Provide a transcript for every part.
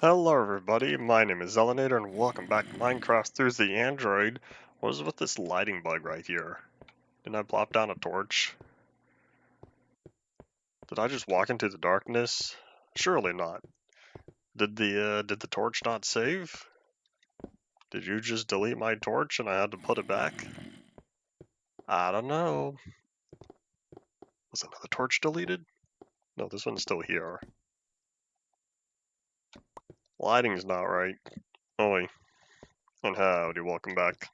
Hello everybody, my name is Zelinator and welcome back to Minecraft Through the Android. What is with this lighting bug right here? Didn't I plop down a torch? Did I just walk into the darkness? Surely not. Did the torch not save? Did you just delete my torch and I had to put it back? I don't know. Was another torch deleted? No, this one's still here. Lighting's not right. Oi. And howdy, welcome back.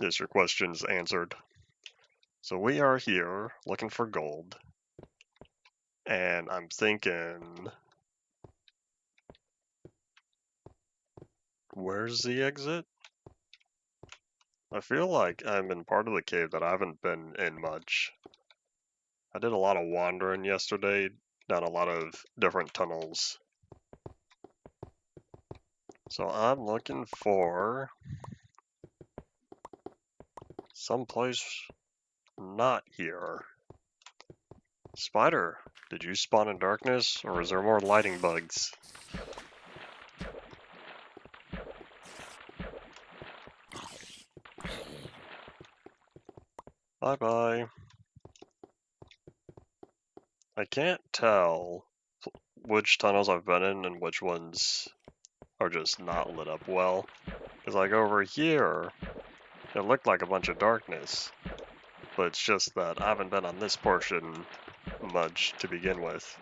Yes, your question's answered. So we are here looking for gold. And I'm thinking, where's the exit? I feel like I'm in part of the cave that I haven't been in much. I did a lot of wandering yesterday, down a lot of different tunnels. So I'm looking for someplace not here. Spider, did you spawn in darkness, or is there more lighting bugs? Bye-bye. I can't tell which tunnels I've been in and which ones are just not lit up well. Because like over here, it looked like a bunch of darkness. But it's just that I haven't been on this portion much to begin with.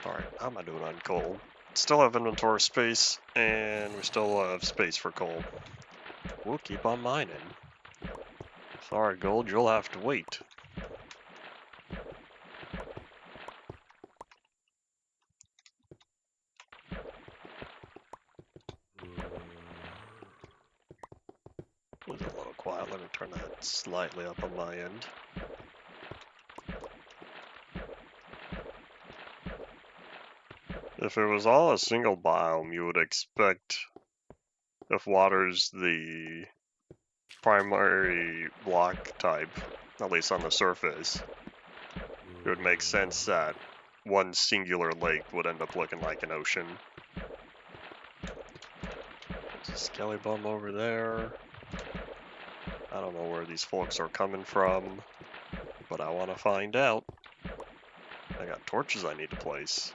Alright, how am I doing on coal? Still have inventory space, and we still have space for coal. We'll keep on mining. Sorry, gold, you'll have to wait. It was a little quiet. Let me turn that slightly up on my end. If it was all a single biome, you would expect, if water's the primary block type, at least on the surface, it would make sense that one singular lake would end up looking like an ocean. There's a skelly bum over there. I don't know where these folks are coming from, but I want to find out. I got torches I need to place.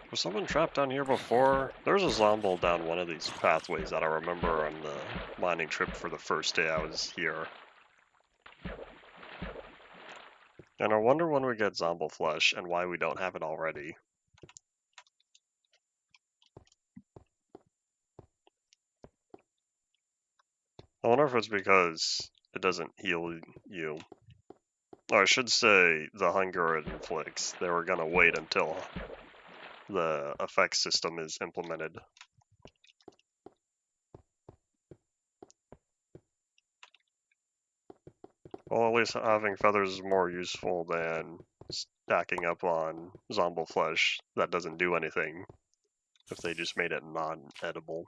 Was someone trapped down here before? There's a zombie down one of these pathways that I remember on the mining trip for the first day I was here. And I wonder when we get zombie flesh and why we don't have it already. I wonder if it's because it doesn't heal you. Or I should say the hunger it inflicts. They were gonna wait until the effect system is implemented. Well, at least having feathers is more useful than stacking up on zombie flesh that doesn't do anything if they just made it non-edible.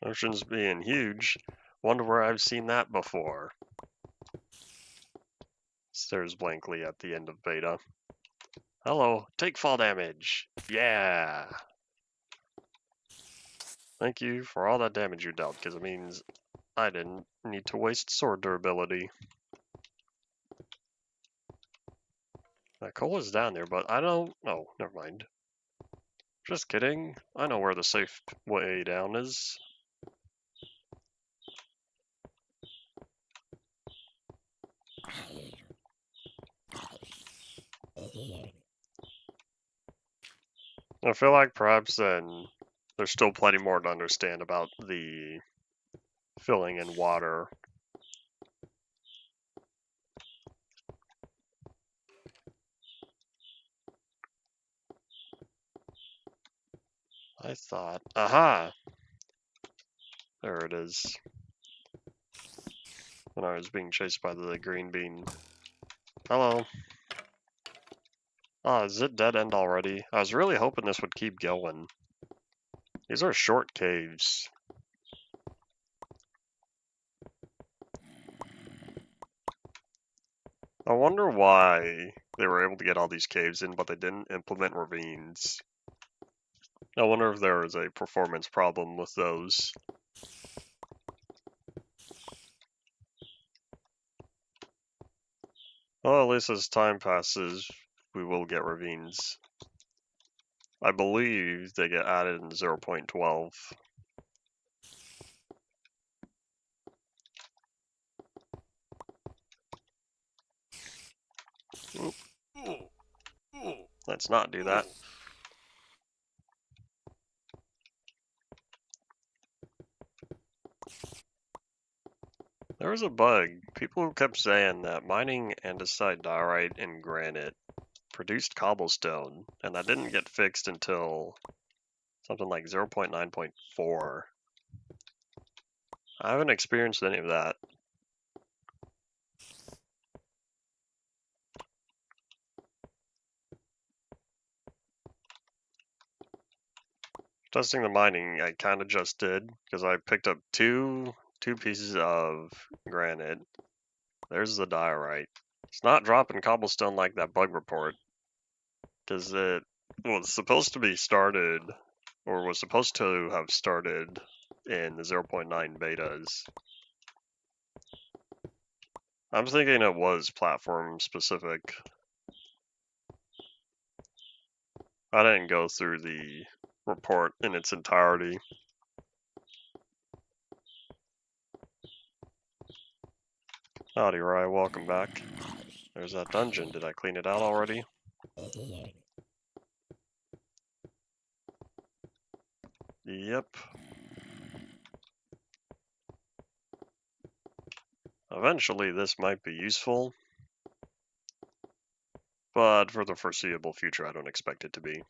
Oceans being huge, wonder where I've seen that before. Stares blankly at the end of beta. Hello, take fall damage. Yeah. Thank you for all that damage you dealt, because it means I didn't need to waste sword durability. That coal is down there, but I don't... Oh, never mind. Just kidding. I know where the safe way down is. I feel like perhaps then there's still plenty more to understand about the filling in water. I thought, aha! There it is. when I was being chased by the green bean. Hello. Oh, is it dead end already? I was really hoping this would keep going. These are short caves. I wonder why they were able to get all these caves in, but they didn't implement ravines. I wonder if there was a performance problem with those. Well, at least as time passes, we will get ravines. I believe they get added in 0.12. Let's not do that. There was a bug. People who kept saying that mining andesite, diorite, and granite produced cobblestone, and that didn't get fixed until something like 0.9.4. I haven't experienced any of that. Testing the mining, I kind of just did, because I picked up two pieces of granite. There's the diorite. It's not dropping cobblestone like that bug report, because it was supposed to be started, or was supposed to have started in the 0.9 betas. I'm thinking it was platform specific. I didn't go through the report in its entirety. Howdy, Rye, welcome back. There's that dungeon. Did I clean it out already? Yep. Eventually this might be useful, but for the foreseeable future I don't expect it to be.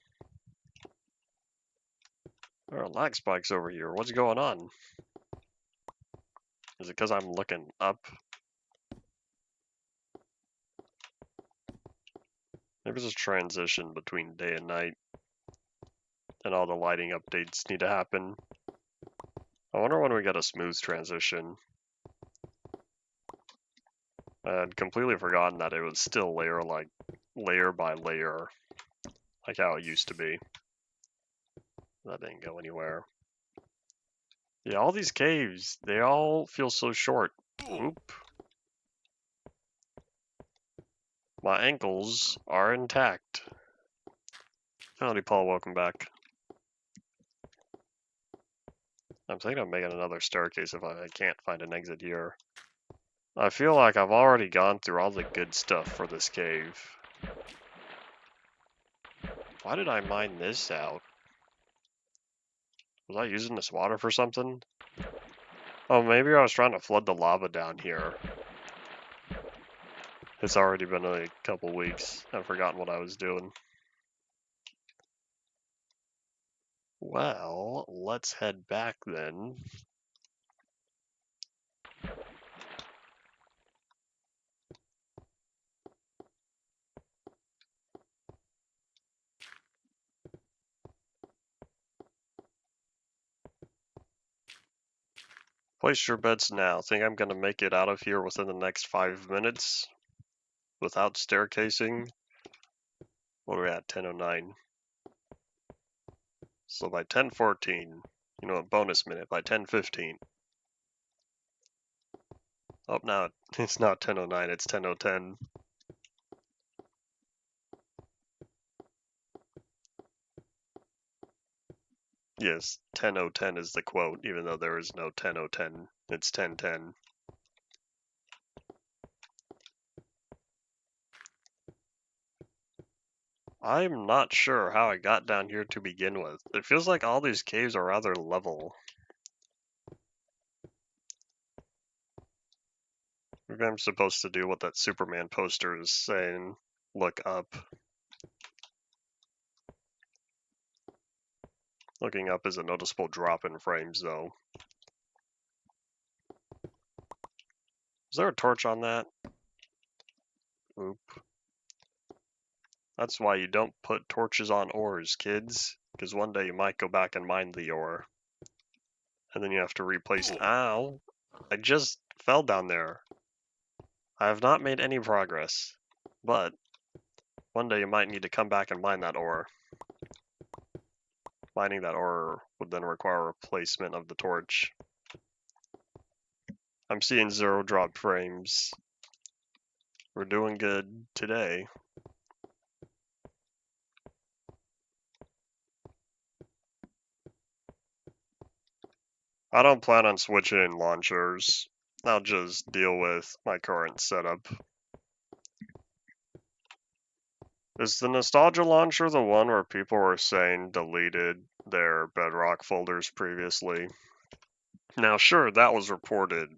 There are lag spikes over here. What's going on? Is it because I'm looking up? Maybe there's a transition between day and night, and all the lighting updates need to happen. I wonder when we get a smooth transition. I had completely forgotten that it was still layer by layer, like how it used to be. That didn't go anywhere. Yeah, all these caves, they all feel so short. Oop. My ankles are intact. Howdy, Paul, welcome back. I'm thinking of making another staircase if I can't find an exit here. I feel like I've already gone through all the good stuff for this cave. Why did I mine this out? Was I using this water for something? Oh, maybe I was trying to flood the lava down here. It's already been a couple weeks. I've forgotten what I was doing. Well, let's head back then. Place your bets now. Think I'm gonna make it out of here within the next 5 minutes without staircasing? What are we at? 10:09. So by 10:14, you know, a bonus minute by 10:15. Oh, now it's not 10:09, it's 10:10. Yes, 10:10 is the quote, even though there is no 10:10. It's 10:10. I'm not sure how I got down here to begin with. It feels like all these caves are rather level. Maybe I'm supposed to do what that Superman poster is saying, look up. Looking up is a noticeable drop in frames, though. Is there a torch on that? Oop. That's why you don't put torches on ores, kids. Because one day you might go back and mine the ore. And then you have to replace it. Ow! I just fell down there. I have not made any progress. But one day you might need to come back and mine that ore. Mining that ore would then require replacement of the torch. I'm seeing 0 drop frames. We're doing good today. I don't plan on switching launchers. I'll just deal with my current setup. Is the nostalgia launcher the one where people were saying deleted their Bedrock folders previously? Now, sure, that was reported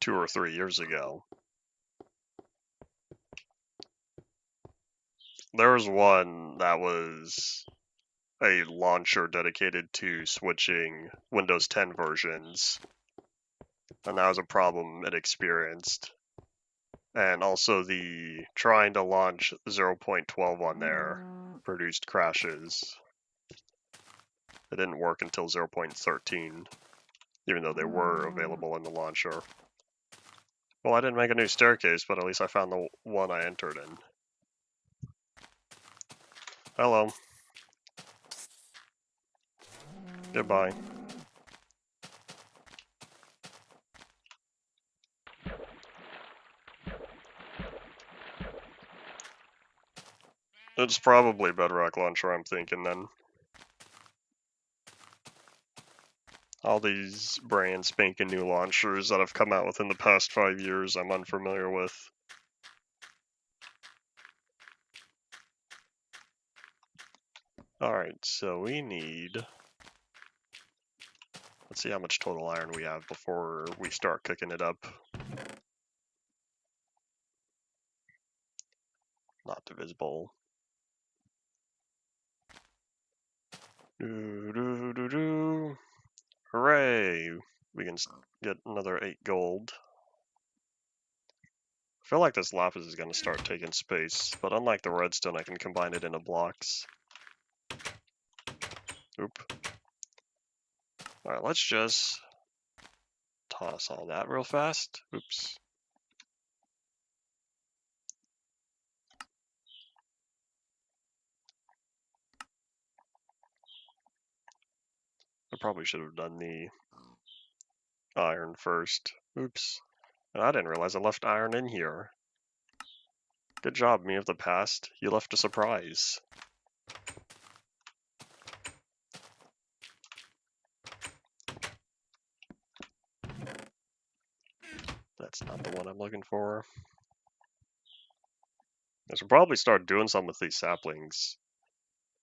2 or 3 years ago. There was one that was a launcher dedicated to switching Windows 10 versions, and that was a problem it experienced. And also the trying to launch 0.12 on there produced crashes. It didn't work until 0.13, even though they were available in the launcher. Well, I didn't make a new staircase, but at least I found the one I entered in. Hello. Goodbye. It's probably Bedrock Launcher, I'm thinking then. All these brand spanking new launchers that have come out within the past 5 years I'm unfamiliar with. Alright, so we need... Let's see how much total iron we have before we start cooking it up. Not divisible. Hooray! We can get another 8 gold. I feel like this lapis is going to start taking space, but unlike the redstone, I can combine it into blocks. Oop. Alright, let's just toss all that real fast. Oops. I probably should have done the iron first. Oops. And I didn't realize I left iron in here. Good job, me of the past. You left a surprise. That's not the one I'm looking for. I should probably start doing something with these saplings.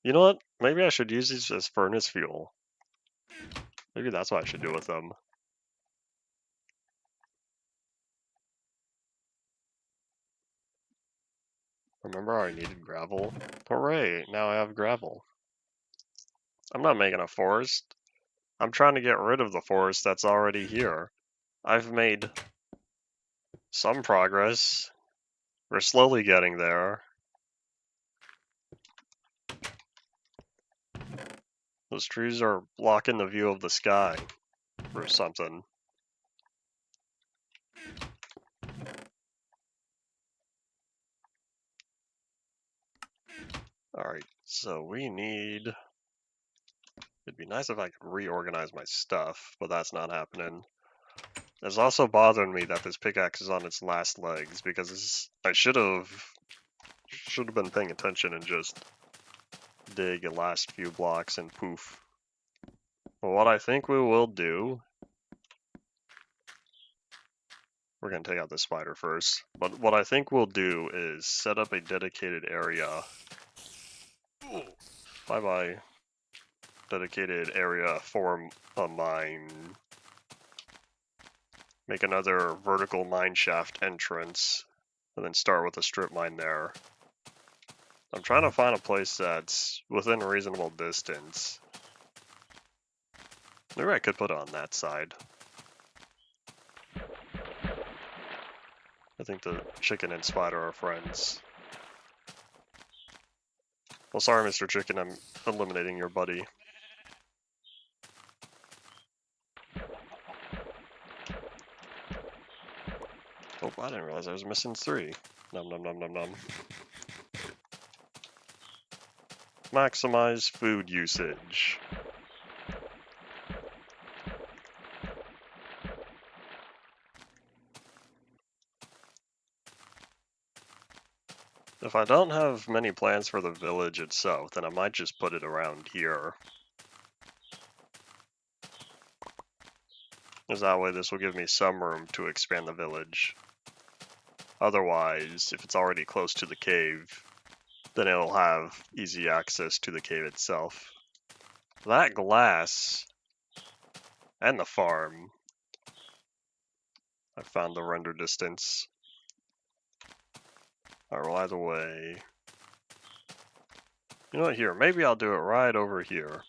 You know what? Maybe I should use these as furnace fuel. Maybe that's what I should do with them. Remember how I needed gravel? Hooray, now I have gravel. I'm not making a forest. I'm trying to get rid of the forest that's already here. I've made some progress. We're slowly getting there. Those trees are blocking the view of the sky or something. Alright, so we need... It'd be nice if I could reorganize my stuff, but that's not happening. It's also bothering me that this pickaxe is on its last legs, because I should have been paying attention and just dig the last few blocks and poof. Well, what I think we will do... We're going to take out this spider first. But what I think we'll do is set up a dedicated area. Bye-bye. Dedicated area for a mine. Make another vertical mine shaft entrance. And then start with a strip mine there. I'm trying to find a place that's within a reasonable distance. Maybe I could put it on that side. I think the chicken and spider are friends. Well, sorry, Mr. Chicken, I'm eliminating your buddy. Oh, I didn't realize I was missing 3. Nom nom nom nom nom. Maximize food usage. If I don't have many plans for the village itself, then I might just put it around here. Because that way this will give me some room to expand the village. Otherwise, if it's already close to the cave, then it'll have easy access to the cave itself. That glass and the farm. I found the render distance. Alright, well, either way. You know what, here, maybe I'll do it right over here.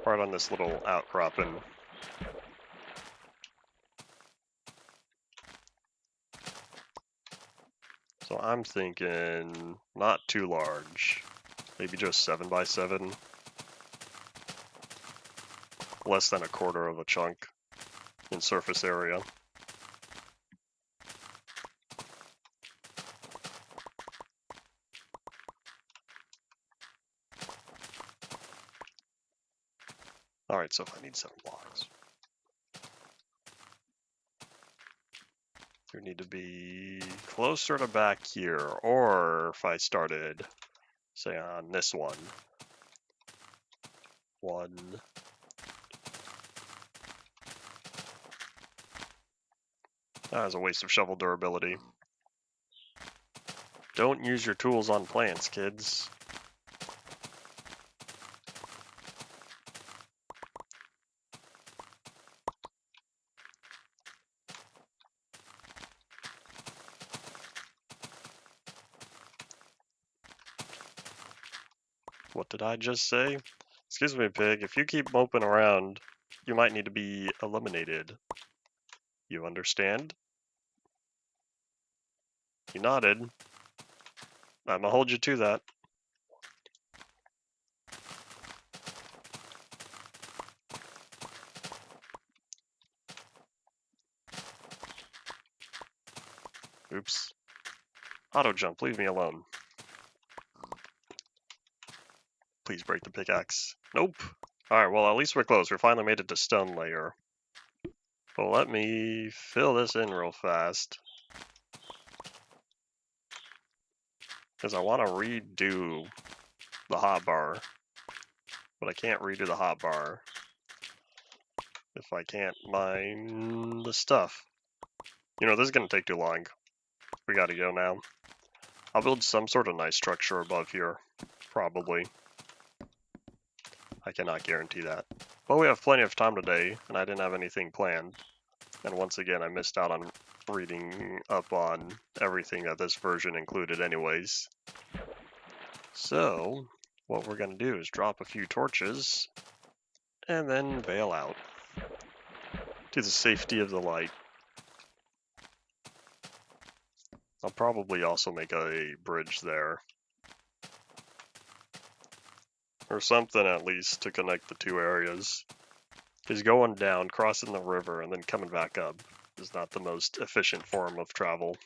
Right on this little outcropping. So I'm thinking not too large. Maybe just 7 by 7. Less than a quarter of a chunk in surface area. Alright, so if I need 7 blocks. There need to be closer to back here, or if I started, say, on this one. 1. That was a waste of shovel durability. Don't use your tools on plants, kids. What did I just say? Excuse me, pig, if you keep moping around, you might need to be eliminated. You understand? You nodded. I'm gonna hold you to that. Oops. Auto jump, leave me alone. Please break the pickaxe. Nope. Alright, well, at least we're close. We finally made it to stone layer. But let me fill this in real fast. Because I want to redo the hotbar. But I can't redo the hotbar if I can't mine the stuff. You know, this is going to take too long. We gotta go now. I'll build some sort of nice structure above here. Probably. I cannot guarantee that. But we have plenty of time today, and I didn't have anything planned. And once again, I missed out on reading up on everything that this version included anyways. So, what we're going to do is drop a few torches, and then bail out. To the safety of the light. I'll probably also make a bridge there. Or something at least to connect the two areas. Because going down, crossing the river, and then coming back up is not the most efficient form of travel.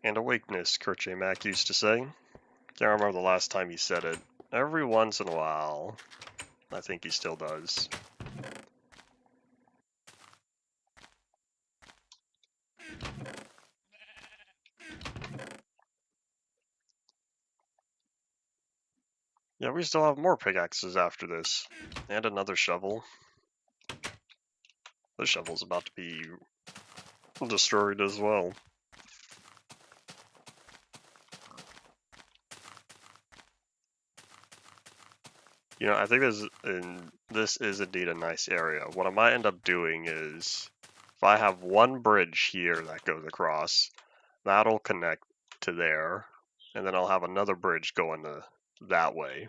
And awakeness, Kurt J. Mack used to say. Can't remember the last time he said it. Every once in a while, I think he still does. Yeah, we still have more pickaxes after this. And another shovel. This shovel's about to be destroyed as well. You know, I think this is indeed a nice area. What I might end up doing is, if I have one bridge here that goes across, that'll connect to there, and then I'll have another bridge going to that way.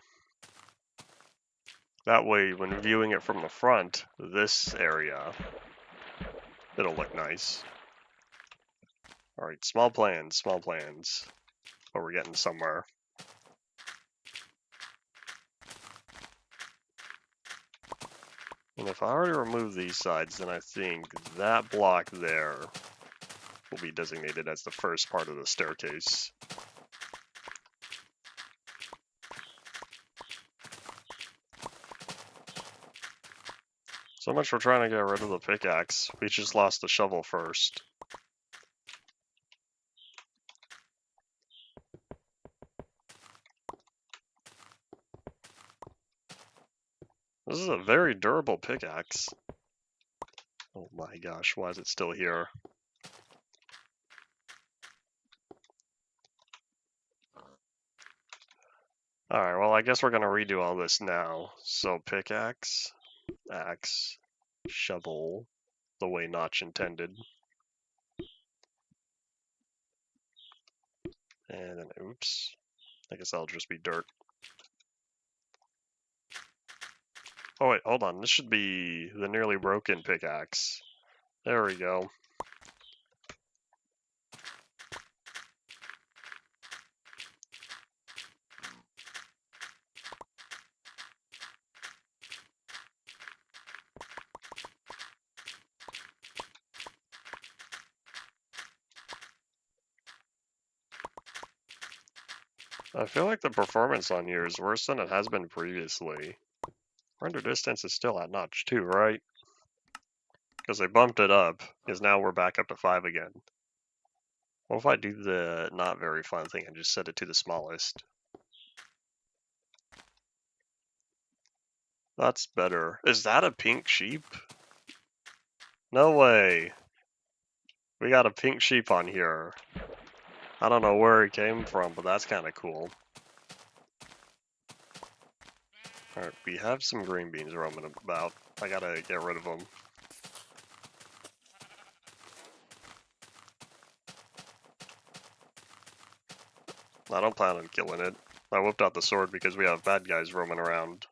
That way, when viewing it from the front, this area, it'll look nice. Alright, small plans, but we're getting somewhere. And if I already remove these sides, then I think that block there will be designated as the first part of the staircase. So much for trying to get rid of the pickaxe. We just lost the shovel first. This is a very durable pickaxe. Oh my gosh, why is it still here? Alright, well I guess we're gonna redo all this now. So pickaxe, axe, shovel, the way Notch intended. And then, oops, I guess that'll just be dirt. Oh wait, hold on, this should be the nearly broken pickaxe. There we go. I feel like the performance on here is worse than it has been previously. Render distance is still at notch 2, right? Because they bumped it up, because now we're back up to 5 again. What if I do the not very fun thing and just set it to the smallest? That's better. Is that a pink sheep? No way. We got a pink sheep on here. I don't know where he came from, but that's kind of cool. Alright, we have some green beans roaming about. I gotta get rid of them. I don't plan on killing it. I whipped out the sword because we have bad guys roaming around.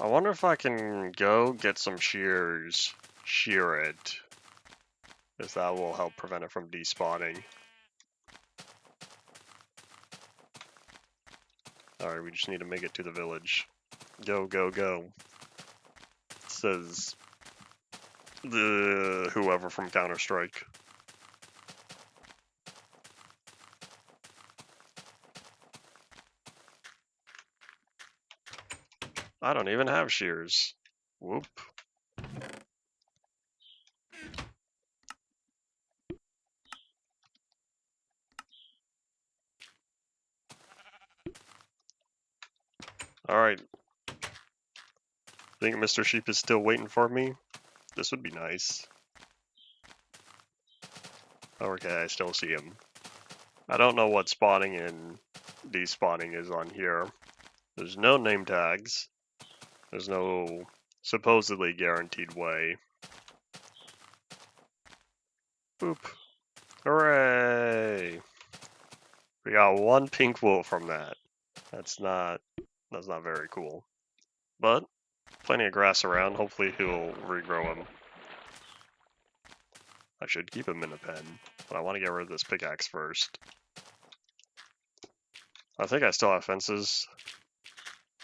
I wonder if I can go get some shears, shear it, if that will help prevent it from despawning. Alright, we just need to make it to the village. Go, go, go. Says the whoever from Counter-Strike. I don't even have shears. Whoop. Alright. Think Mr. Sheep is still waiting for me? This would be nice. Okay, I still see him. I don't know what spawning and despawning is on here. There's no name tags. There's no supposedly guaranteed way. Boop. Hooray! We got one pink wool from that. That's not very cool. But plenty of grass around. Hopefully he'll regrow him. I should keep him in a pen, but I want to get rid of this pickaxe first. I think I still have fences.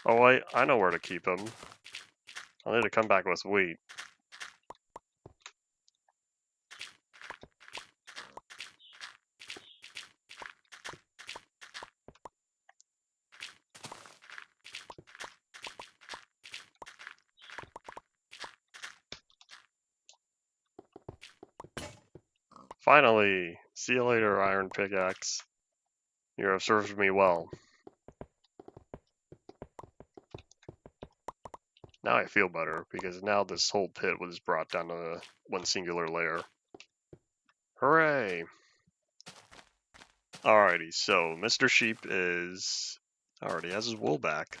Oh wait, I know where to keep him. I'll need to come back with wheat. Finally! See you later, iron pickaxe. You have served me well. Now I feel better, because now this whole pit was brought down to one singular layer. Hooray! Alrighty, so Mr. Sheep is... already has his wool back.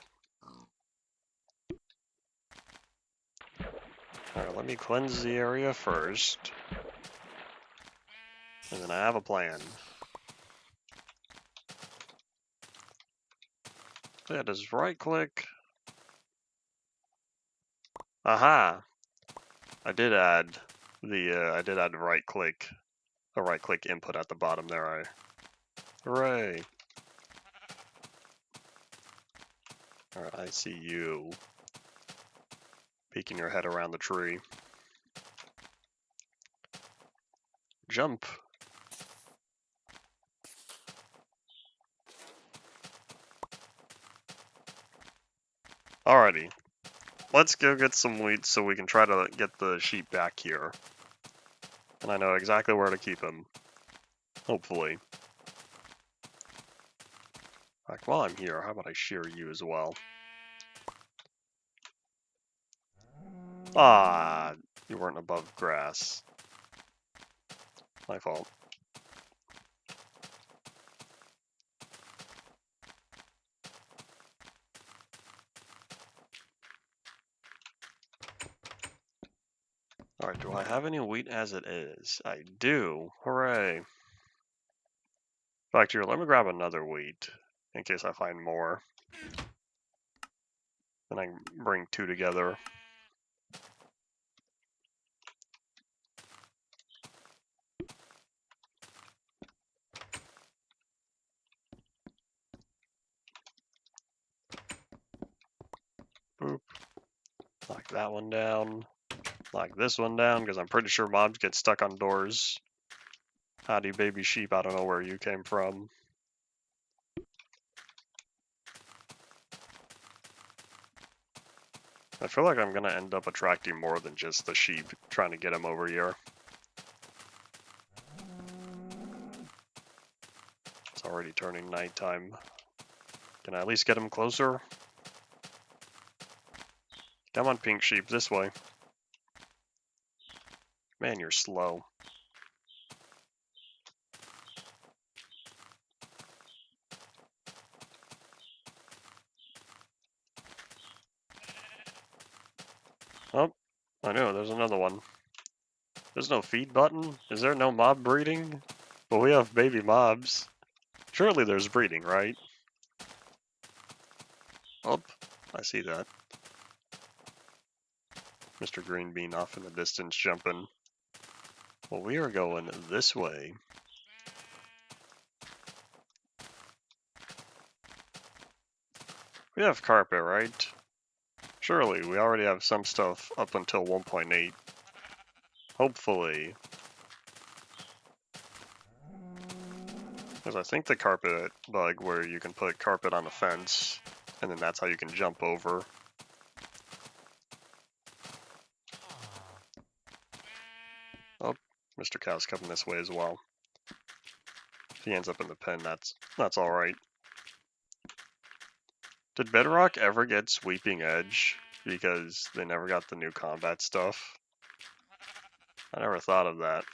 Alright, let me cleanse the area first. And then I have a plan. Yeah, just right click. Aha! I did add right click, a right click input at the bottom there. Hooray! Alright, I see you peeking your head around the tree. Jump! Alrighty, let's go get some wheat so we can try to get the sheep back here. And I know exactly where to keep him. Hopefully. Like, while I'm here, how about I shear you as well? Ah, you weren't above grass. My fault. Alright, do I have any wheat as it is? I do. Hooray. In fact, here, let me grab another wheat in case I find more. Then I can bring two together. Boop. Knock that one down. Knock this one down, because I'm pretty sure mobs get stuck on doors. Howdy, baby sheep, I don't know where you came from. I feel like I'm going to end up attracting more than just the sheep, trying to get them over here. It's already turning nighttime. Can I at least get him closer? Come on, pink sheep, this way. Man, you're slow. Oh, I know, there's another one. There's no feed button? Is there no mob breeding? Well, we have baby mobs. Surely there's breeding, right? Oh, I see that. Mr. Green Bean off in the distance jumping. Well, we are going this way. We have carpet, right? Surely, we already have some stuff up until 1.8. Hopefully. Because I think the carpet bug where you can put carpet on a fence, and then that's how you can jump over. Oh, Mr. Cow's coming this way as well. If he ends up in the pen, that's alright. Did Bedrock ever get Sweeping Edge? Because they never got the new combat stuff? I never thought of that.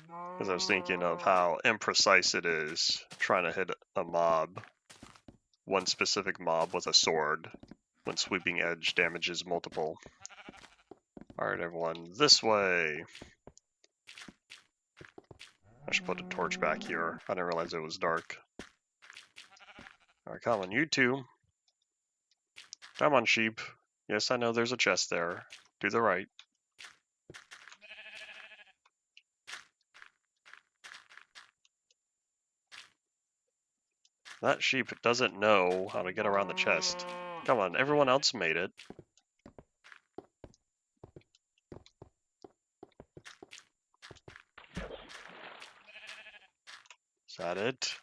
Because I was thinking of how imprecise it is trying to hit a mob, one specific mob with a sword, when Sweeping Edge damages multiple. Alright everyone, this way! I should put a torch back here. I didn't realize it was dark. Alright, come on, you two. Come on, sheep. Yes, I know there's a chest there. Do the right. That sheep doesn't know how to get around the chest. Come on, everyone else made it. Is that it?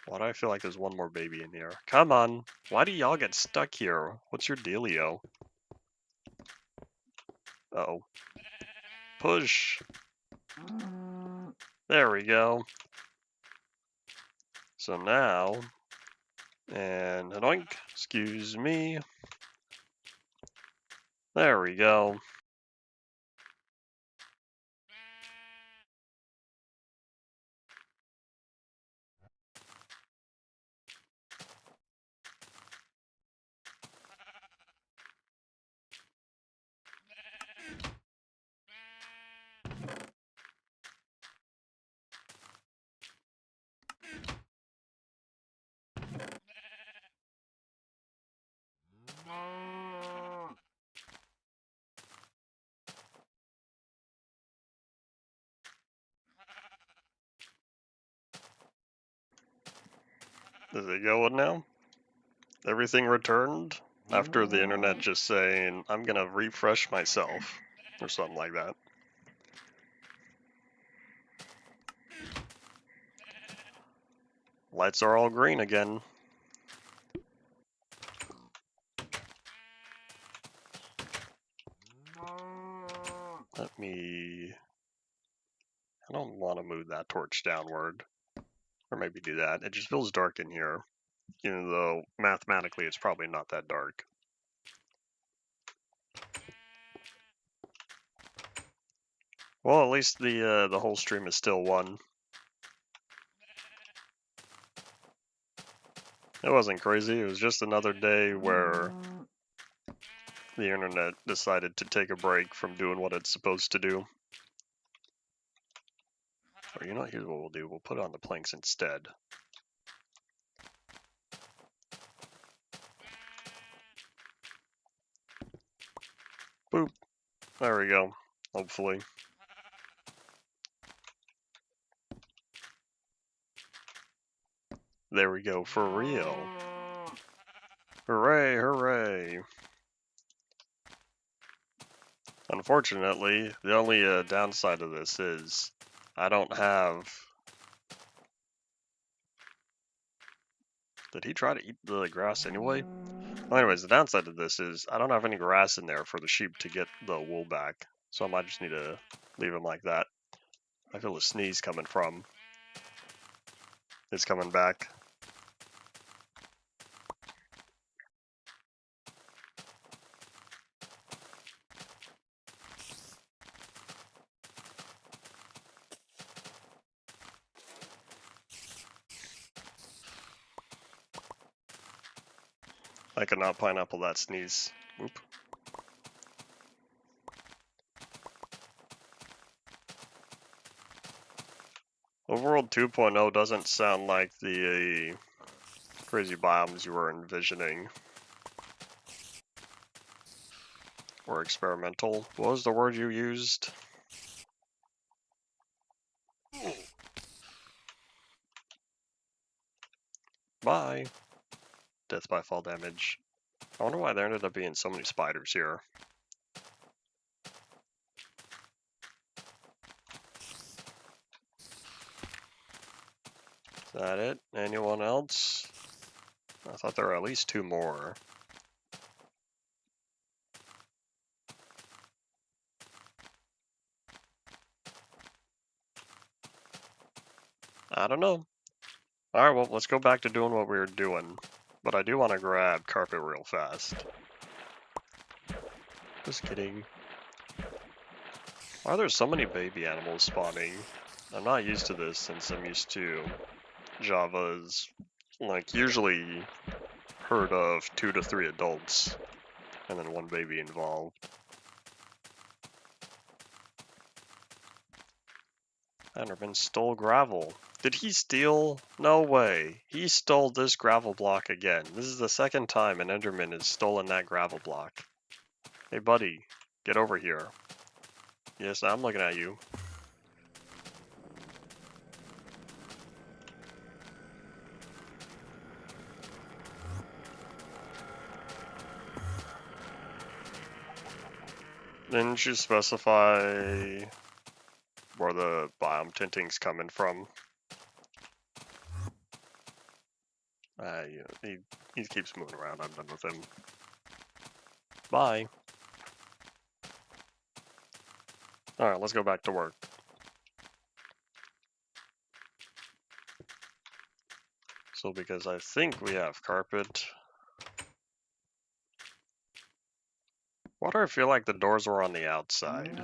Why do I feel like there's one more baby in here? Come on! Why do y'all get stuck here? What's your dealio? Uh-oh. Push! There we go. So now... And anoink! Excuse me. There we go. Is it going now? Everything returned? After the internet just saying, I'm gonna refresh myself, or something like that. Lights are all green again. Let me... I don't want to move that torch downward. Or maybe do that. It just feels dark in here. Even though, mathematically, it's probably not that dark. Well, at least the whole stream is still one. It wasn't crazy, it was just another day where the internet decided to take a break from doing what it's supposed to do. Or you know, here's what we'll do, we'll put it on the planks instead. Boop. There we go, hopefully. There we go, for real. Hooray, hooray. Unfortunately, the only downside of this is I don't have... Did he try to eat the grass anyway? Well, anyways, the downside of this is I don't have any grass in there for the sheep to get the wool back. So I might just need to leave him like that. I feel a sneeze coming from. It's coming back. I could not pineapple that sneeze. Whoop. Overworld 2.0 doesn't sound like the crazy biomes you were envisioning. Or experimental. What was the word you used? Bye. Death by fall damage. I wonder why there ended up being so many spiders here. Is that it? Anyone else? I thought there were at least 2 more. I don't know. Alright, well, let's go back to doing what we were doing. But I do want to grab carpet real fast. Just kidding. Why are there so many baby animals spawning? I'm not used to this since I'm used to Java's, like, usually herd of 2 to 3 adults, and then 1 baby involved. Enderman stole gravel. Did he steal? No way. He stole this gravel block again. This is the second time an Enderman has stolen that gravel block. Hey buddy, get over here. Yes, I'm looking at you. Didn't you specify where the biome tinting's coming from? He keeps moving around. I'm done with him. Bye. Alright, let's go back to work. So because I think we have carpet. Why do I feel like the doors were on the outside?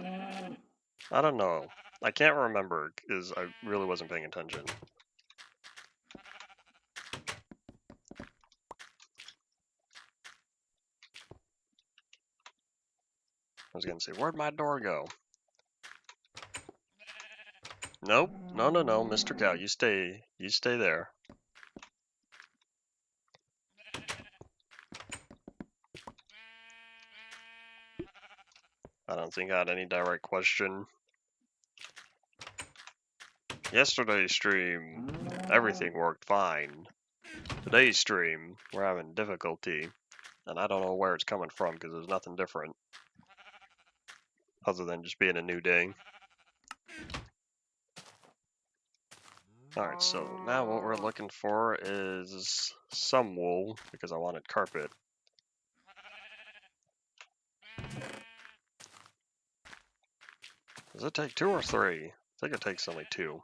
I don't know. I can't remember because I really wasn't paying attention. I was gonna say, where'd my door go? Nope. No, Mr. Cow, you stay there. I don't think I had any direct question. Yesterday's stream, everything worked fine. Today's stream, we're having difficulty, and I don't know where it's coming from because there's nothing different other than just being a new day. Alright, so now what we're looking for is some wool because I wanted carpet. Does it take 2 or 3? I think it takes only 2.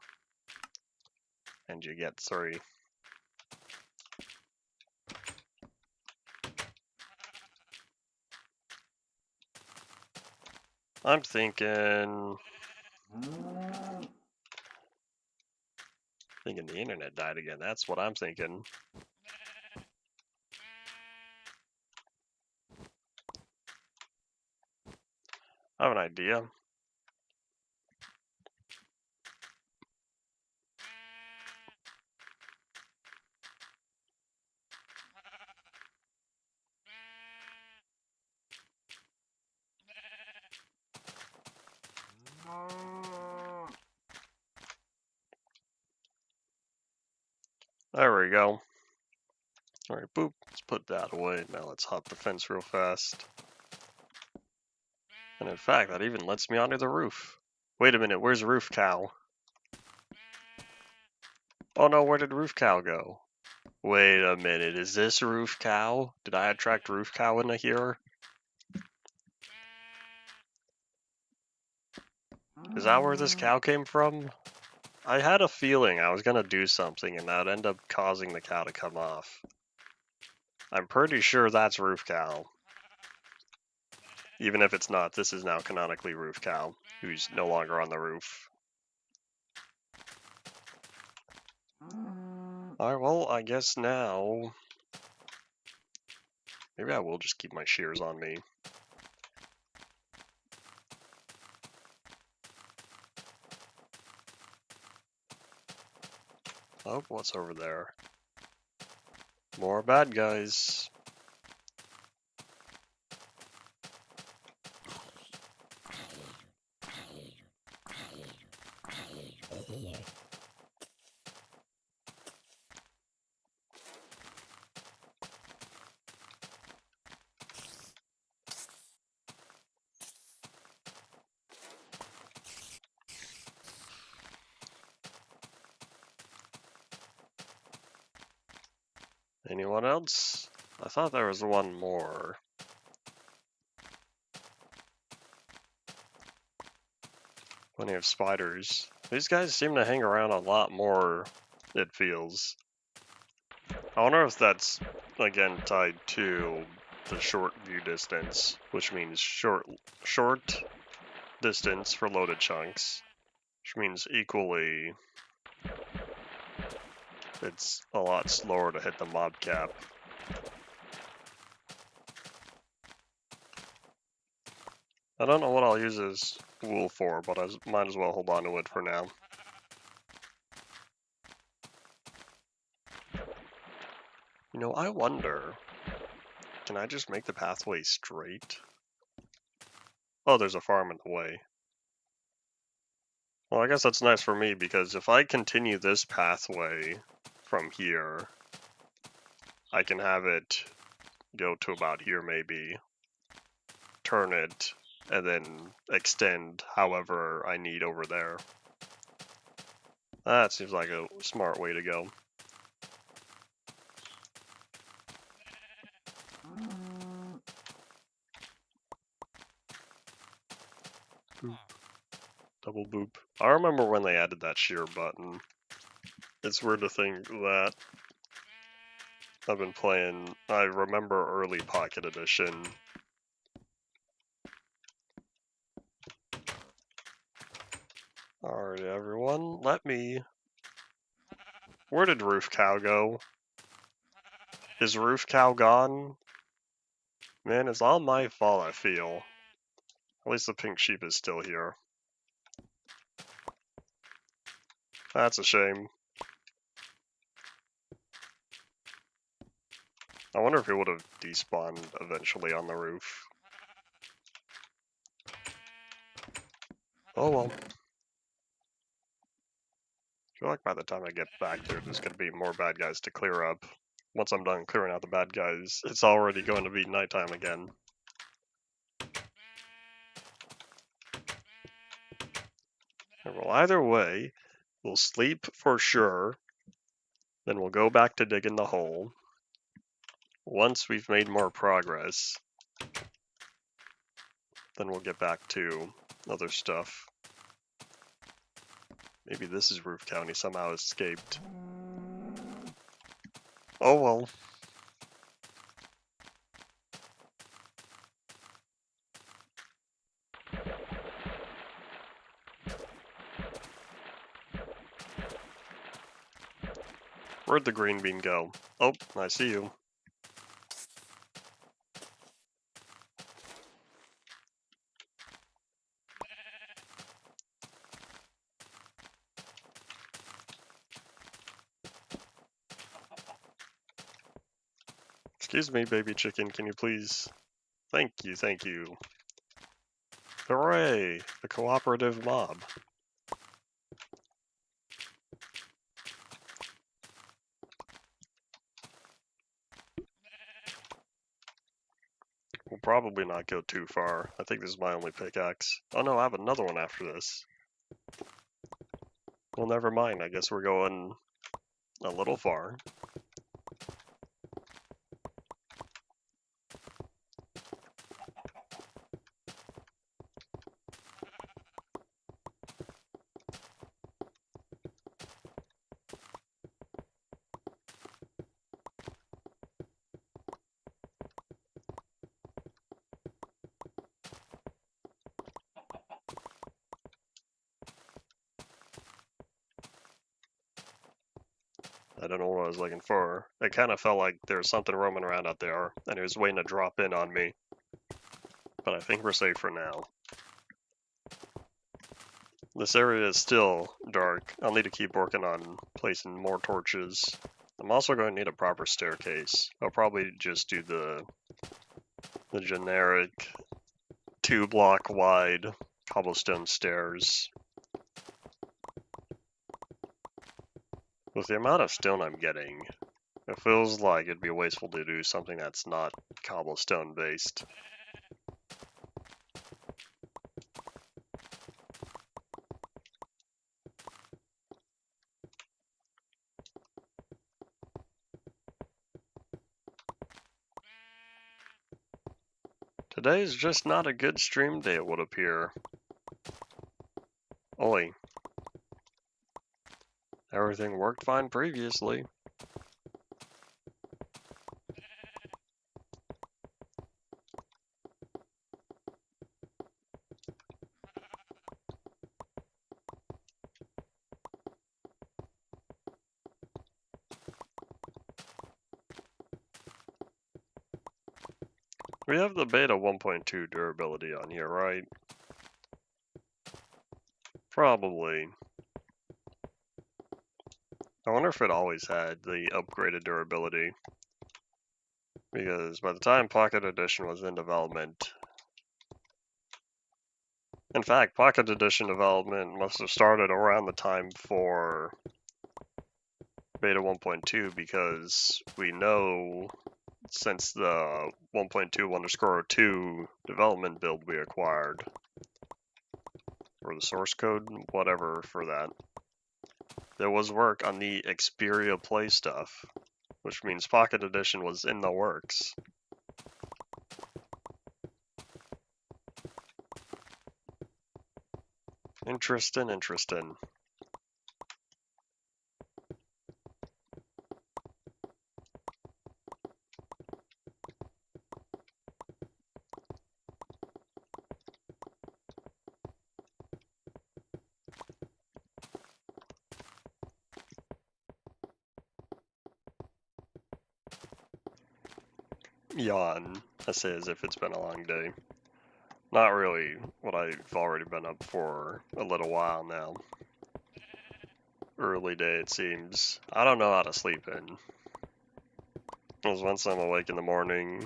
And you get 3. I'm thinking the internet died again. That's what I'm thinking. I have an idea. There we go. Alright, boop. Let's put that away. Now let's hop the fence real fast. And in fact, that even lets me onto the roof. Wait a minute, where's Roof Cow? Oh no, where did Roof Cow go? Wait a minute, is this Roof Cow? Did I attract Roof Cow into here? Is that where this cow came from? I had a feeling I was gonna do something and that would end up causing the cow to come off. I'm pretty sure that's Roof Cow. Even if it's not, this is now canonically Roof Cow, who's no longer on the roof. Alright, well, I guess now... maybe I will just keep my shears on me. Oh, what's over there? More bad guys. Anyone else? I thought there was one more. Plenty of spiders. These guys seem to hang around a lot more, it feels. I wonder if that's, again, tied to the short view distance, which means short distance for loaded chunks, which means equally it's a lot slower to hit the mob cap. I don't know what I'll use this wool for, but I might as well hold on to it for now. You know, I wonder, can I just make the pathway straight? Oh, there's a farm in the way. Well, I guess that's nice for me, because if I continue this pathway from here, I can have it go to about here maybe, turn it, and then extend however I need over there. That seems like a smart way to go. Boop. Double boop. I remember when they added that shear button. It's weird to think that I've been playing, I remember early Pocket Edition. Alright everyone, let me... Where did Roof Cow go? Is Roof Cow gone? Man, it's all my fault, I feel. At least the pink sheep is still here. That's a shame. I wonder if it would have despawned eventually on the roof. Oh well. I feel like by the time I get back there's going to be more bad guys to clear up. Once I'm done clearing out the bad guys, it's already going to be nighttime again. Well, either way, we'll sleep for sure. Then we'll go back to digging the hole. Once we've made more progress, then we'll get back to other stuff. Maybe this is Roof County somehow escaped. Oh well. Where'd the green bean go? Oh, I see you. Excuse me, baby chicken, can you please? Thank you, thank you. Hooray! The cooperative mob. We'll probably not go too far. I think this is my only pickaxe. Oh no, I have another one after this. Well, never mind. I guess we're going a little far. I don't know what I was looking for. It kind of felt like there was something roaming around out there, and it was waiting to drop in on me. But I think we're safe for now. This area is still dark. I'll need to keep working on placing more torches. I'm also going to need a proper staircase. I'll probably just do the generic 2-block wide cobblestone stairs. With the amount of stone I'm getting, it feels like it'd be wasteful to do something that's not cobblestone based. Today is just not a good stream day, it would appear. Oi. Everything worked fine previously. We have the beta 1.2 durability on here, right? Probably. I wonder if it always had the upgraded durability. Because by the time Pocket Edition was in development... In fact, Pocket Edition development must have started around the time for beta 1.2 because we know since the 1.2_2 development build we acquired, or the source code, whatever for that, there was work on the Xperia Play stuff, which means Pocket Edition was in the works. Interesting. Yawn, I say as if it's been a long day. Not really what I've already been up for a little while now. Early day, it seems. I don't know how to sleep in. Because once I'm awake in the morning,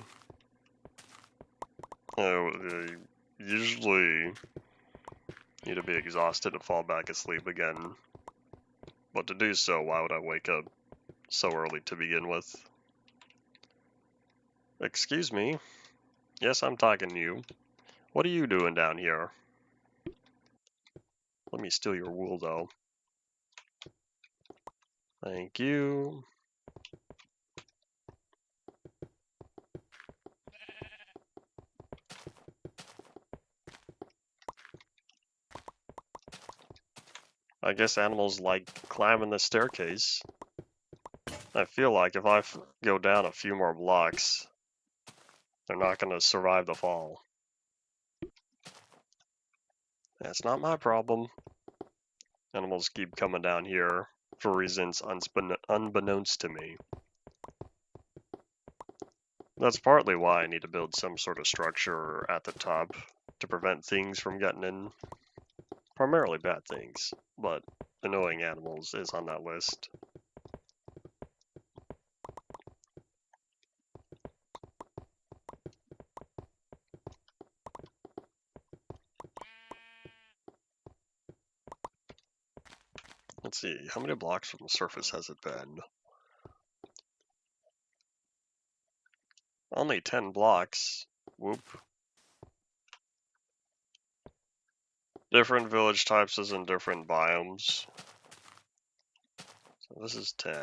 I usually need to be exhausted to fall back asleep again. But to do so, why would I wake up so early to begin with? Excuse me? Yes, I'm talking to you. What are you doing down here? Let me steal your wool, though. Thank you. I guess animals like climbing the staircase. I feel like if I go down a few more blocks, they're not going to survive the fall. That's not my problem. Animals keep coming down here for reasons unbeknownst to me. That's partly why I need to build some sort of structure at the top to prevent things from getting in. Primarily bad things, but annoying animals is on that list. Let's see, how many blocks from the surface has it been? Only 10 blocks. Whoop. Different village types is in different biomes. So this is 10.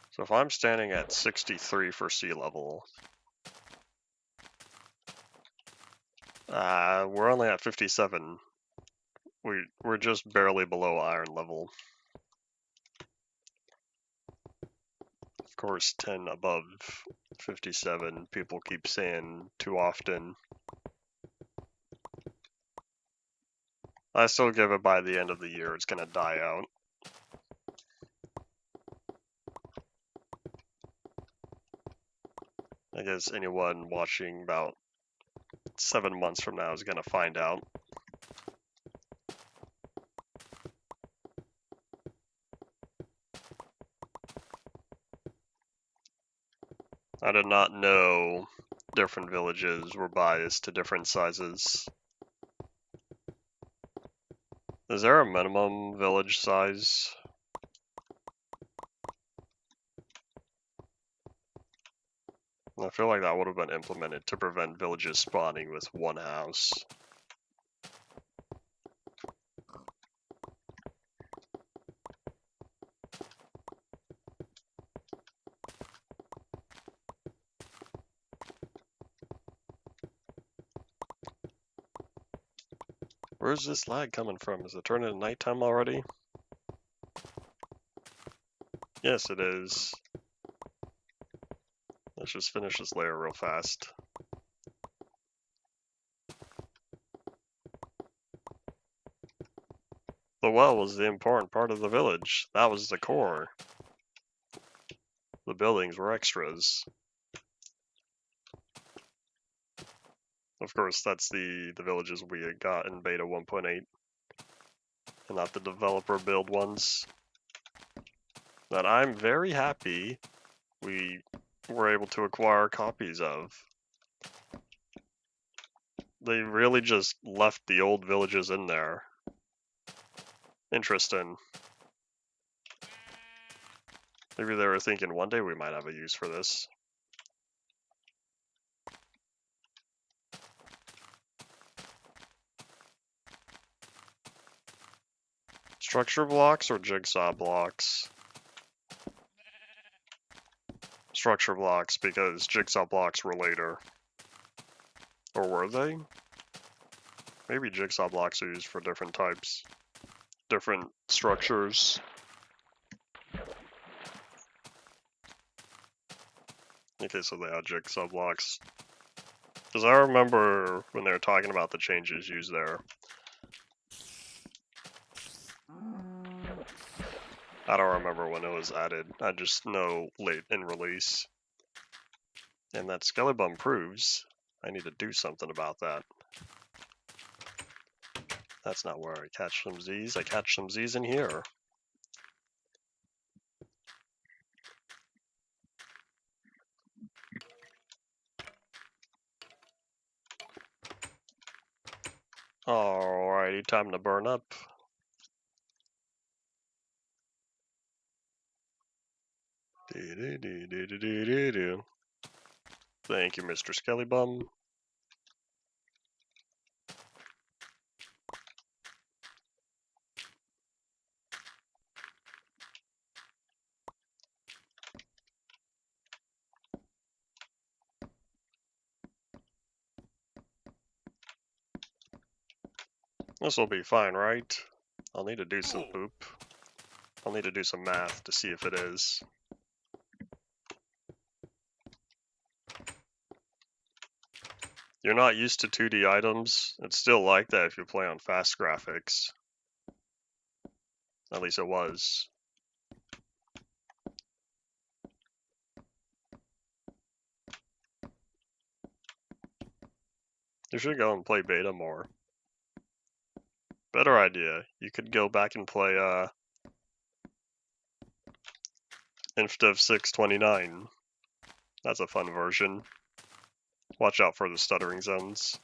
So if I'm standing at 63 for sea level, we're only at 57. We're just barely below iron level. Of course, 10 above 57, people keep saying too often. I still give it by the end of the year, it's gonna die out. I guess anyone watching about 7 months from now is gonna find out. I did not know different villages were biased to different sizes. Is there a minimum village size? I feel like that would have been implemented to prevent villages spawning with one house. Where's this lag coming from? Is it turning to nighttime already? Yes, it is. Let's just finish this layer real fast. The well was the important part of the village. That was the core. The buildings were extras. Of course, that's the villages we got in beta 1.8, and not the developer build ones. That I'm very happy we were able to acquire copies of. They really just left the old villages in there. Interesting. Maybe they were thinking one day we might have a use for this. Structure blocks or jigsaw blocks? Structure blocks, because jigsaw blocks were later. Or were they? Maybe jigsaw blocks are used for different types. Different structures. Okay, so they are jigsaw blocks. Because I remember when they were talking about the changes used there. I don't remember when it was added. I just know late in release. And that Skelebum proves I need to do something about that. That's not where I catch some Z's. I catch some Z's in here. Alrighty, time to burn up. Thank you, Mr. Skellybum. This will be fine, right? I'll need to do some I'll need to do some math to see if it is. You're not used to 2D items. It's still like that if you play on fast graphics. At least it was. You should go and play beta more. Better idea. You could go back and play Inf 629. That's a fun version. Watch out for the stuttering zones.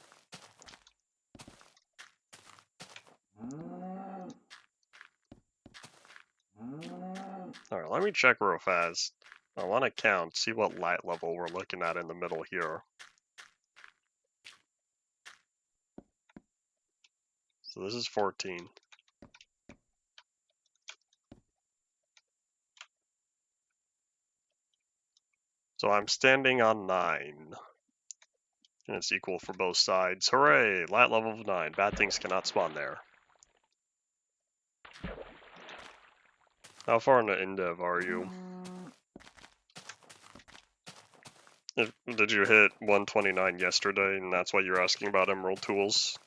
Alright, let me check real fast. I want to count, see what light level we're looking at in the middle here. So this is 14. So I'm standing on 9. And it's equal for both sides. Hooray! Light level of 9. Bad things cannot spawn there. How far into Indev are you? Did you hit 129 yesterday and that's why you're asking about emerald tools?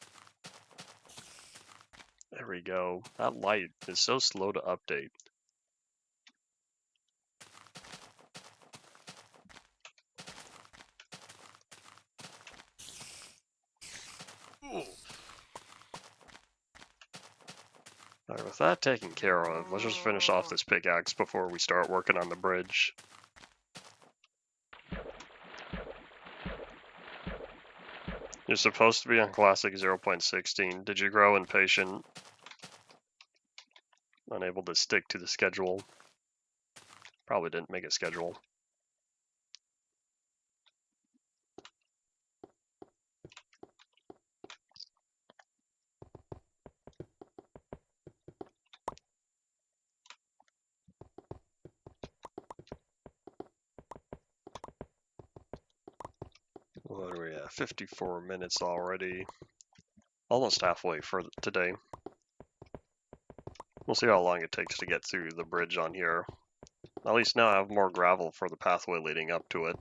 There we go. That light is so slow to update. Alright, with that taken care of, let's just finish off this pickaxe before we start working on the bridge. You're supposed to be on Classic 0.16. Did you grow impatient? Unable to stick to the schedule? Probably didn't make a schedule. What are we at? 54 minutes already. Almost halfway for today. We'll see how long it takes to get through the bridge on here. At least now I have more gravel for the pathway leading up to it.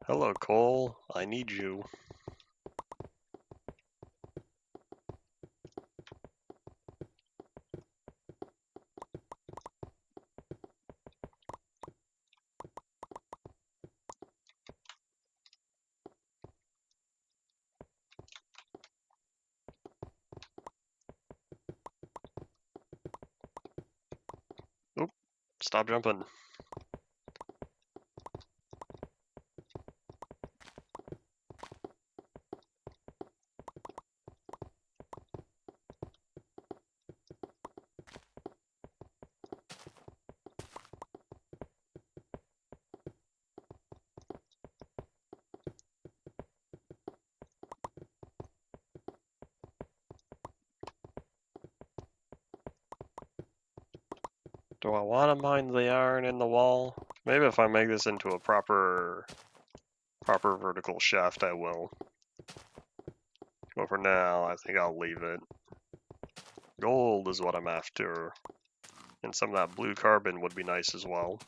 Hello, Cole. I need you. Oop, stop jumping. Do I want to mine the iron in the wall? Maybe if I make this into a proper vertical shaft, I will. But for now, I think I'll leave it. Gold is what I'm after. And some of that blue carbon would be nice as well.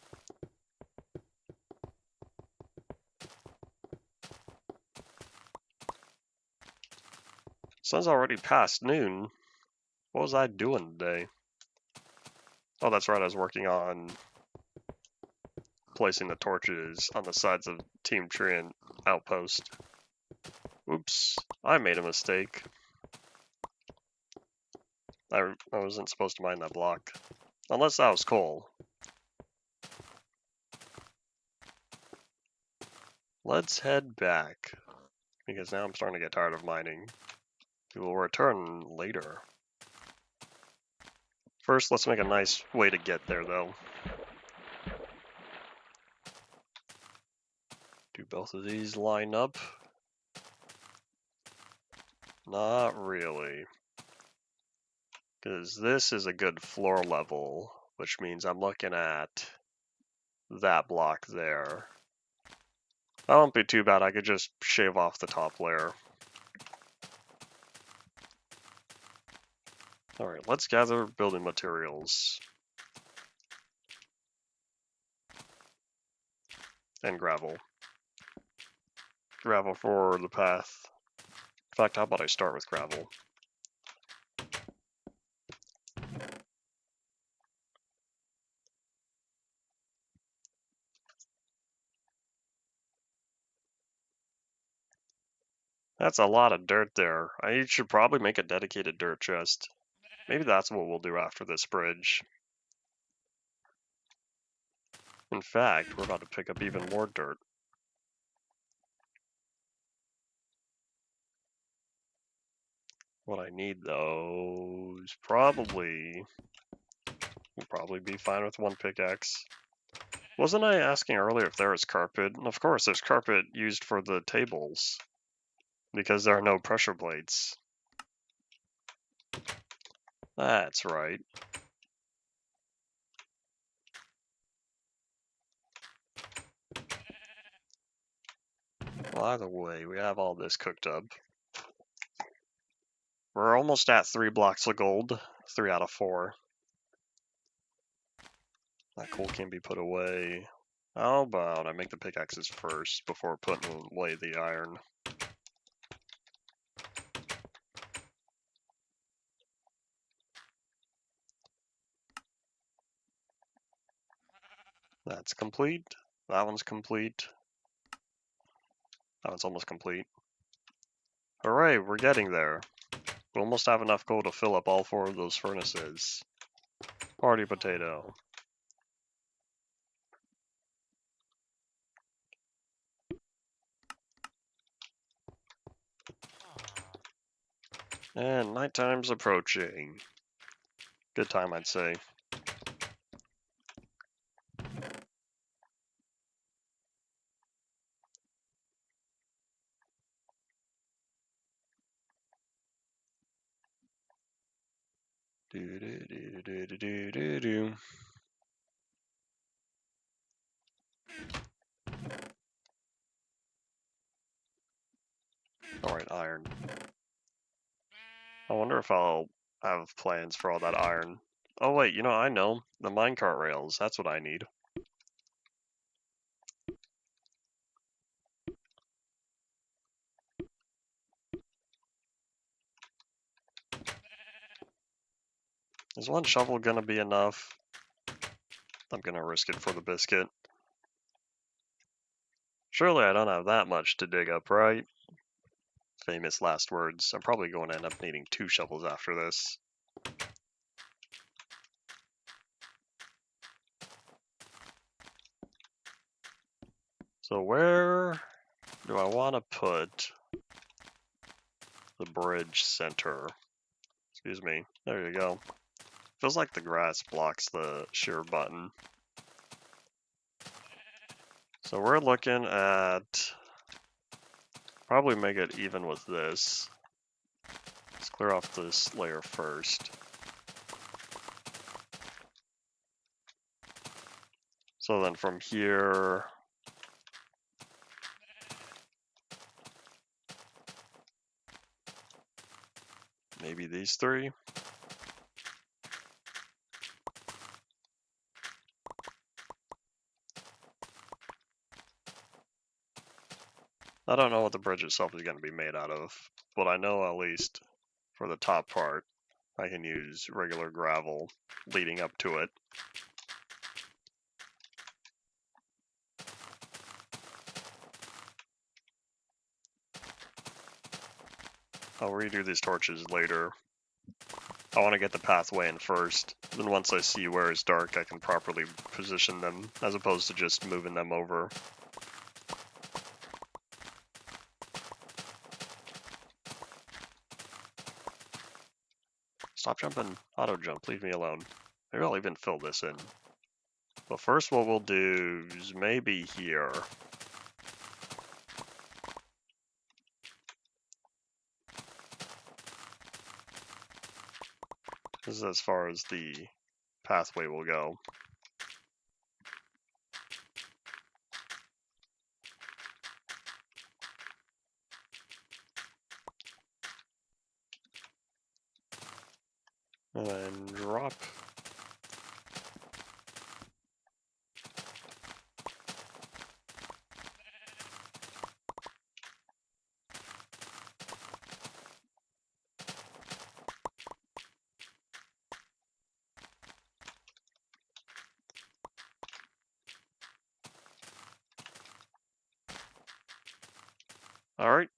Sun's already past noon. What was I doing today? Oh, that's right, I was working on placing the torches on the sides of Team Tree and Outpost. Oops, I made a mistake. I wasn't supposed to mine that block. Unless that was coal. Let's head back. Because now I'm starting to get tired of mining. We will return later. First, let's make a nice way to get there, though. Do both of these line up? Not really. Because this is a good floor level, which means I'm looking at that block there. That won't be too bad. I could just shave off the top layer. Alright, let's gather building materials. And gravel. Gravel for the path. In fact, how about I start with gravel? That's a lot of dirt there. I should probably make a dedicated dirt chest. Maybe that's what we'll do after this bridge. In fact, we're about to pick up even more dirt. What I need, though, is probably... We'll probably be fine with one pickaxe. Wasn't I asking earlier if there was carpet? And of course, there's carpet used for the tables. Because there are no pressure plates. That's right. Well, either way, we have all this cooked up. We're almost at 3 blocks of gold. 3 out of 4. That coal can be put away. How about I make the pickaxes first before putting away the iron? That's complete. That one's complete. That one's almost complete. Hooray, we're getting there. We almost have enough coal to fill up all 4 of those furnaces. Party potato. And nighttime's approaching. Good time, I'd say. Do do do do do do do do. Alright, iron. I wonder if I'll have plans for all that iron. Oh wait, you know, I know. The minecart rails, that's what I need. Is one shovel gonna be enough? I'm gonna risk it for the biscuit. Surely I don't have that much to dig up, right? Famous last words. I'm probably going to end up needing 2 shovels after this. So where do I want to put the bridge center? Excuse me. There you go. Feels like the grass blocks the shear button. So we're looking at... Probably make it even with this. Let's clear off this layer first. So then from here... Maybe these 3? I don't know what the bridge itself is going to be made out of, but I know at least for the top part, I can use regular gravel leading up to it. I'll redo these torches later. I want to get the pathway in first. Then once I see where it's dark, I can properly position them, as opposed to just moving them over. Stop jumping, auto jump, leave me alone. Maybe I'll even fill this in. But first what we'll do is maybe here. This is as far as the pathway will go. And then drop. Alright.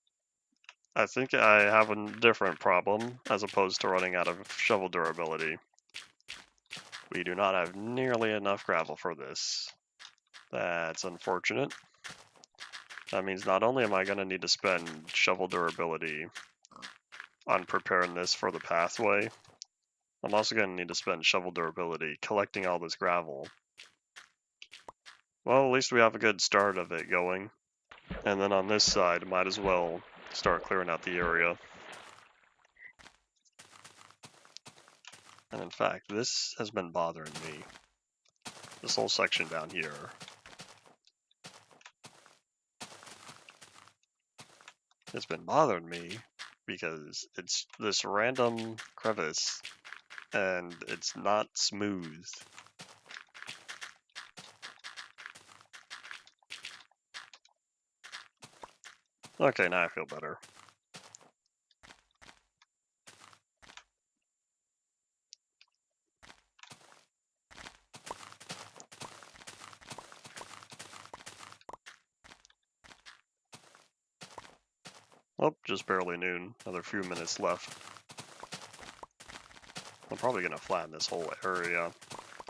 I think I have a different problem, as opposed to running out of shovel durability. We do not have nearly enough gravel for this. That's unfortunate. That means not only am I going to need to spend shovel durability on preparing this for the pathway, I'm also going to need to spend shovel durability collecting all this gravel. Well, at least we have a good start of it going. And then on this side, might as well start clearing out the area. And in fact, this has been bothering me. This whole section down here. It's been bothering me because it's this random crevice and it's not smooth. Okay, now I feel better. Oh, just barely noon. Another few minutes left. I'm probably going to flatten this whole area.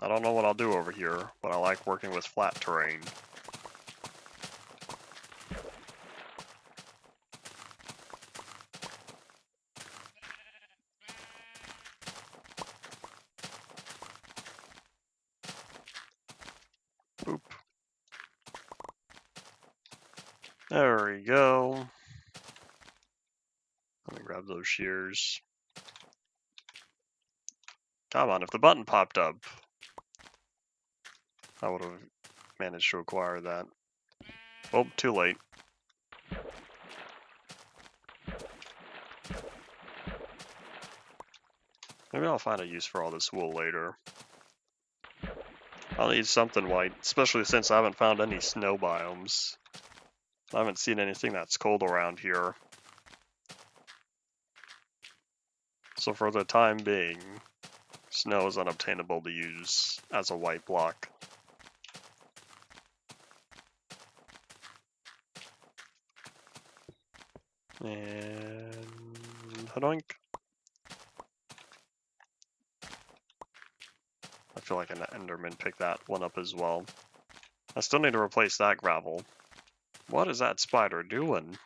I don't know what I'll do over here, but I like working with flat terrain. Boop. There we go. Let me grab those shears. Come on, if the button popped up, I would have managed to acquire that. Oh, too late. Maybe I'll find a use for all this wool later. I'll need something white, especially since I haven't found any snow biomes. I haven't seen anything that's cold around here. So for the time being, snow is unobtainable to use as a white block. And hadoink. I feel like an Enderman picked that one up as well. I still need to replace that gravel. What is that spider doing?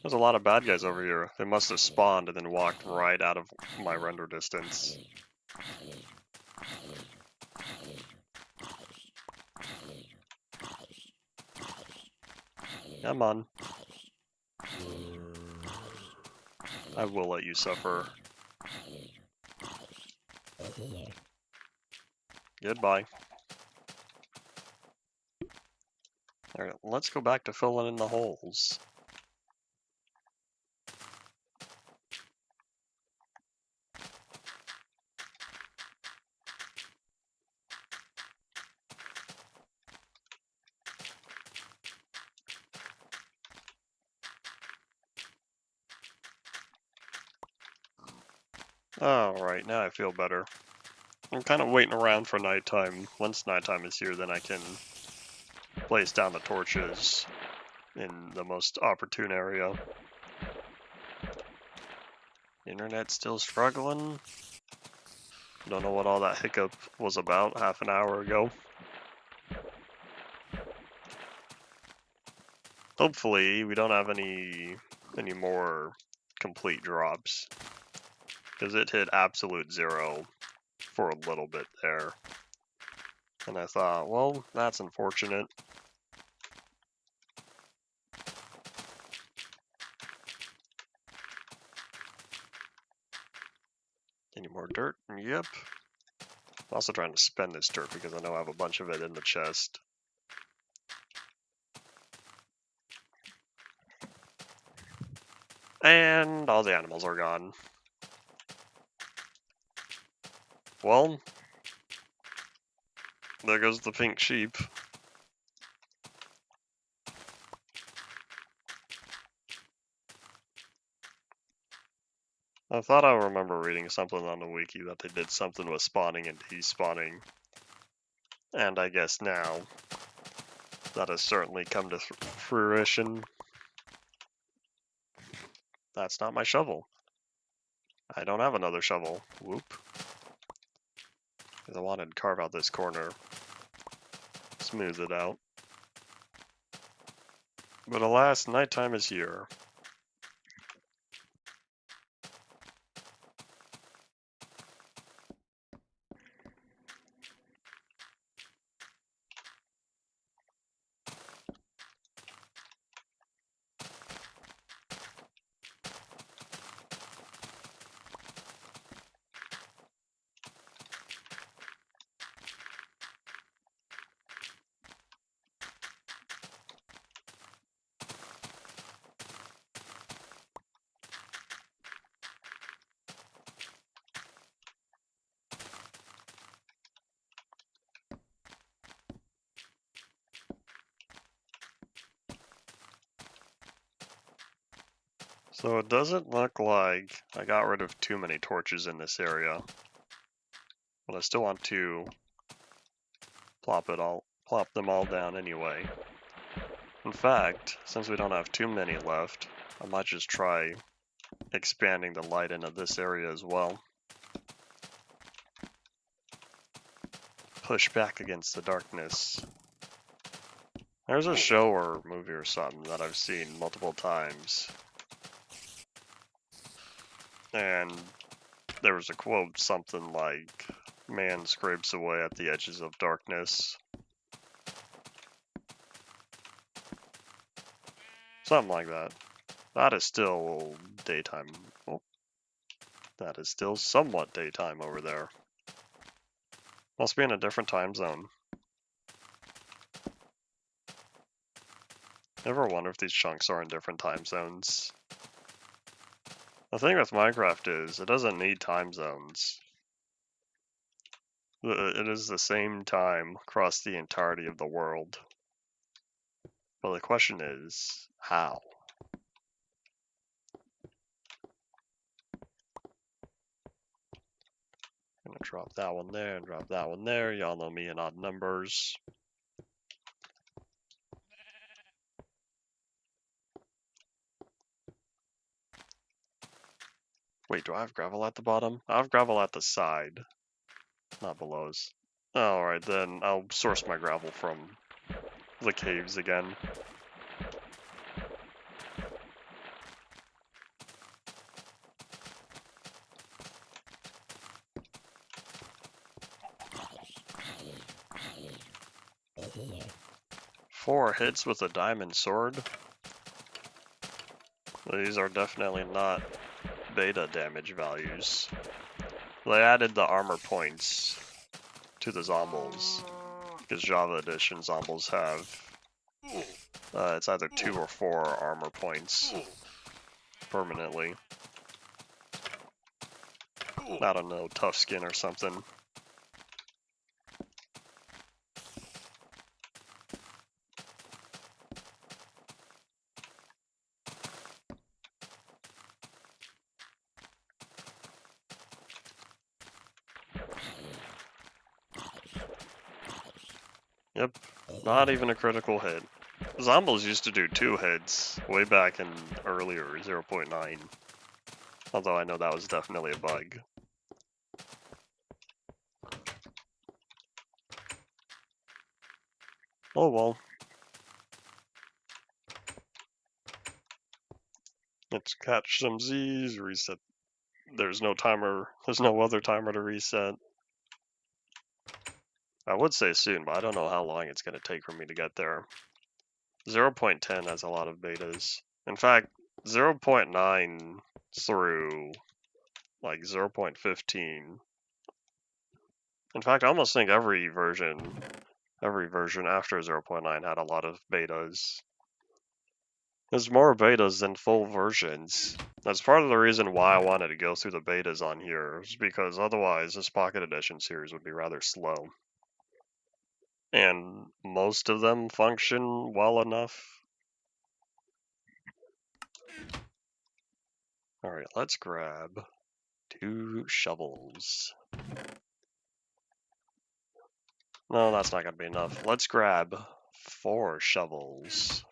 There's a lot of bad guys over here. They must have spawned and then walked right out of my render distance. Come on. I will let you suffer. Goodbye. Alright, let's go back to filling in the holes. Alright, now I feel better. I'm kind of waiting around for nighttime. Once nighttime is here, then I can place down the torches in the most opportune area. Internet still struggling. Don't know what all that hiccup was about half an hour ago. Hopefully we don't have any more complete drops, because it hit absolute zero for a little bit there. And I thought, well, that's unfortunate. Any more dirt? Yep. I'm also trying to spend this dirt because I know I have a bunch of it in the chest. And all the animals are gone. Well, there goes the pink sheep. I thought I remember reading something on the wiki that they did something with spawning and despawning. And I guess now that has certainly come to fruition. That's not my shovel. I don't have another shovel. Whoop. Because I wanted to carve out this corner. Smooth it out. But alas, nighttime is here. So it doesn't look like I got rid of too many torches in this area. But I still want to plop them all down anyway. In fact, since we don't have too many left, I might just try expanding the light into this area as well. Push back against the darkness. There's a show or movie or something that I've seen multiple times. And there was a quote, something like, "Man scrapes away at the edges of darkness." Something like that. That is still daytime. Oh, that is still somewhat daytime over there. Must be in a different time zone. Ever wonder if these chunks are in different time zones? The thing with Minecraft is, it doesn't need time zones. It is the same time across the entirety of the world. But the question is, how? I'm gonna drop that one there and drop that one there. Y'all know me in odd numbers. Wait, do I have gravel at the bottom? I have gravel at the side, not below. Alright, then I'll source my gravel from the caves again. Four hits with a diamond sword. These are definitely not beta damage values. They added the armor points to the zombies, because Java Edition zombies have it's either 2 or 4 armor points permanently. I don't know, tough skin or something. Yep, not even a critical hit. Zombies used to do 2 hits way back in earlier 0.9. Although I know that was definitely a bug. Oh well. Let's catch some Z's, reset. There's no timer, there's no other timer to reset. I would say soon, but I don't know how long it's going to take for me to get there. 0.10 has a lot of betas. In fact, 0.9 through like 0.15. In fact, I almost think every version after 0.9 had a lot of betas. There's more betas than full versions. That's part of the reason why I wanted to go through the betas on here, is because otherwise this Pocket Edition series would be rather slow. And most of them function well enough. Alright, let's grab 2 shovels. No, that's not going to be enough. Let's grab 4 shovels.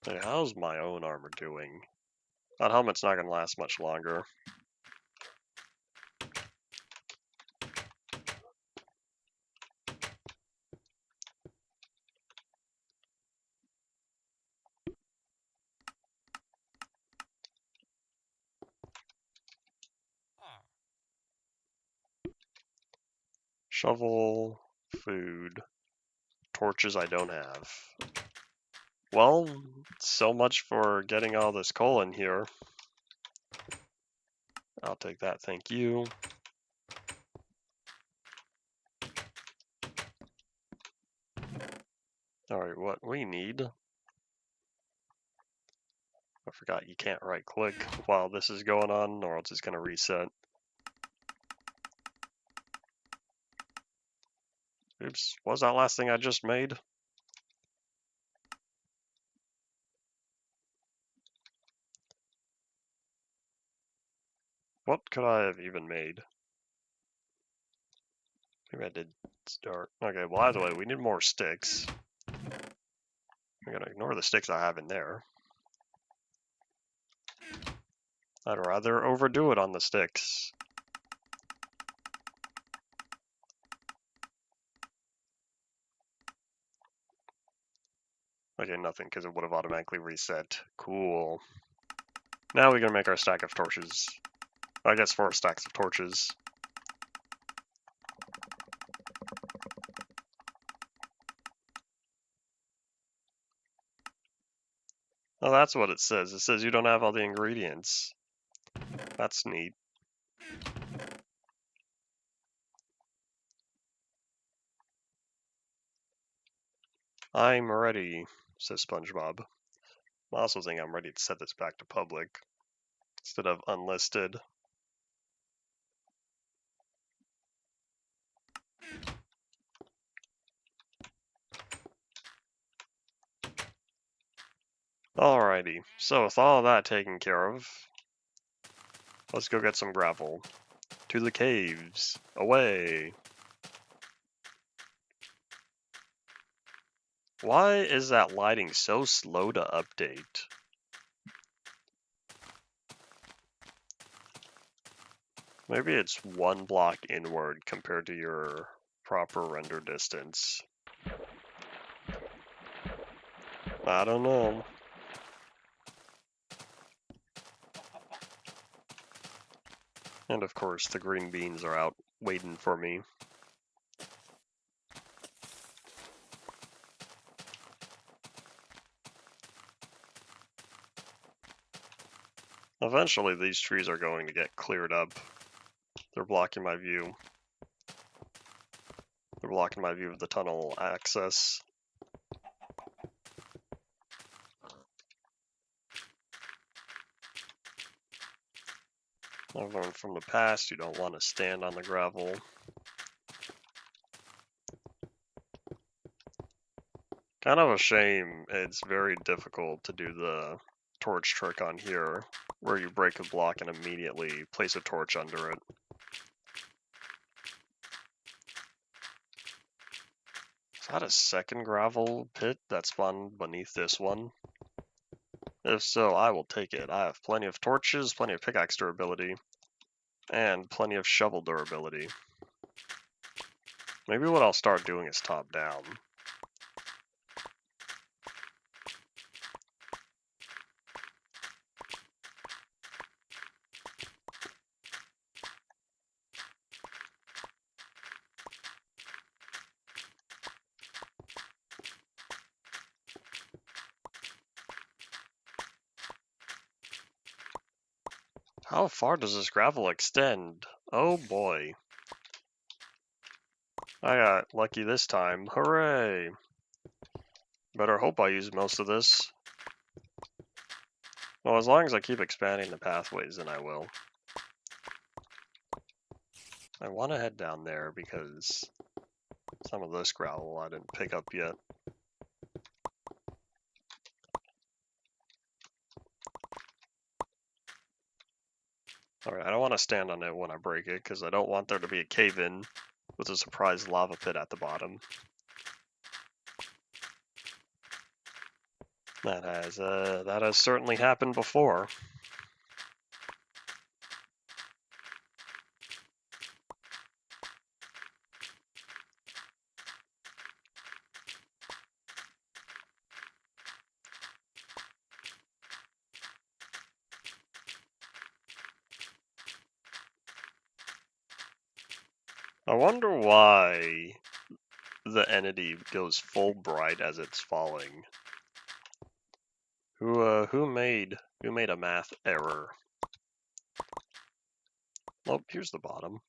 Hey, how's my own armor doing? That helmet's not going to last much longer. Shovel, food, torches I don't have. Well, so much for getting all this coal in here. I'll take that, thank you. Alright, what we need... I forgot you can't right click while this is going on, or else it's going to reset. Oops, what was that last thing I just made? What could I have even made? Maybe I did start. Okay, well either way, we need more sticks. I'm gonna ignore the sticks I have in there. I'd rather overdo it on the sticks. Okay, nothing, because it would have automatically reset. Cool. Now we're gonna make our stack of torches. I guess 4 stacks of torches. Oh, that's what it says. It says you don't have all the ingredients. That's neat. I'm ready, says SpongeBob. I also think I'm ready to set this back to public instead of unlisted. Alrighty, so with all that taken care of, let's go get some gravel. To the caves. Away. Why is that lighting so slow to update? Maybe it's 1 block inward compared to your proper render distance. I don't know. And of course, the green beans are out waiting for me. Eventually, these trees are going to get cleared up. They're blocking my view. They're blocking my view of the tunnel access. I've learned from the past, you don't want to stand on the gravel. Kind of a shame, it's very difficult to do the torch trick on here, where you break a block and immediately place a torch under it. Is that a second gravel pit that spawned beneath this one? If so, I will take it. I have plenty of torches, plenty of pickaxe durability, and plenty of shovel durability. Maybe what I'll start doing is top down. How far does this gravel extend? Oh boy. I got lucky this time. Hooray! Better hope I use most of this. Well, as long as I keep expanding the pathways, then I will. I want to head down there because some of this gravel I didn't pick up yet. Alright, I don't want to stand on it when I break it because I don't want there to be a cave-in with a surprise lava pit at the bottom. That has certainly happened before. I wonder why the entity goes full bright as it's falling. Who made a math error? Oh, here's the bottom.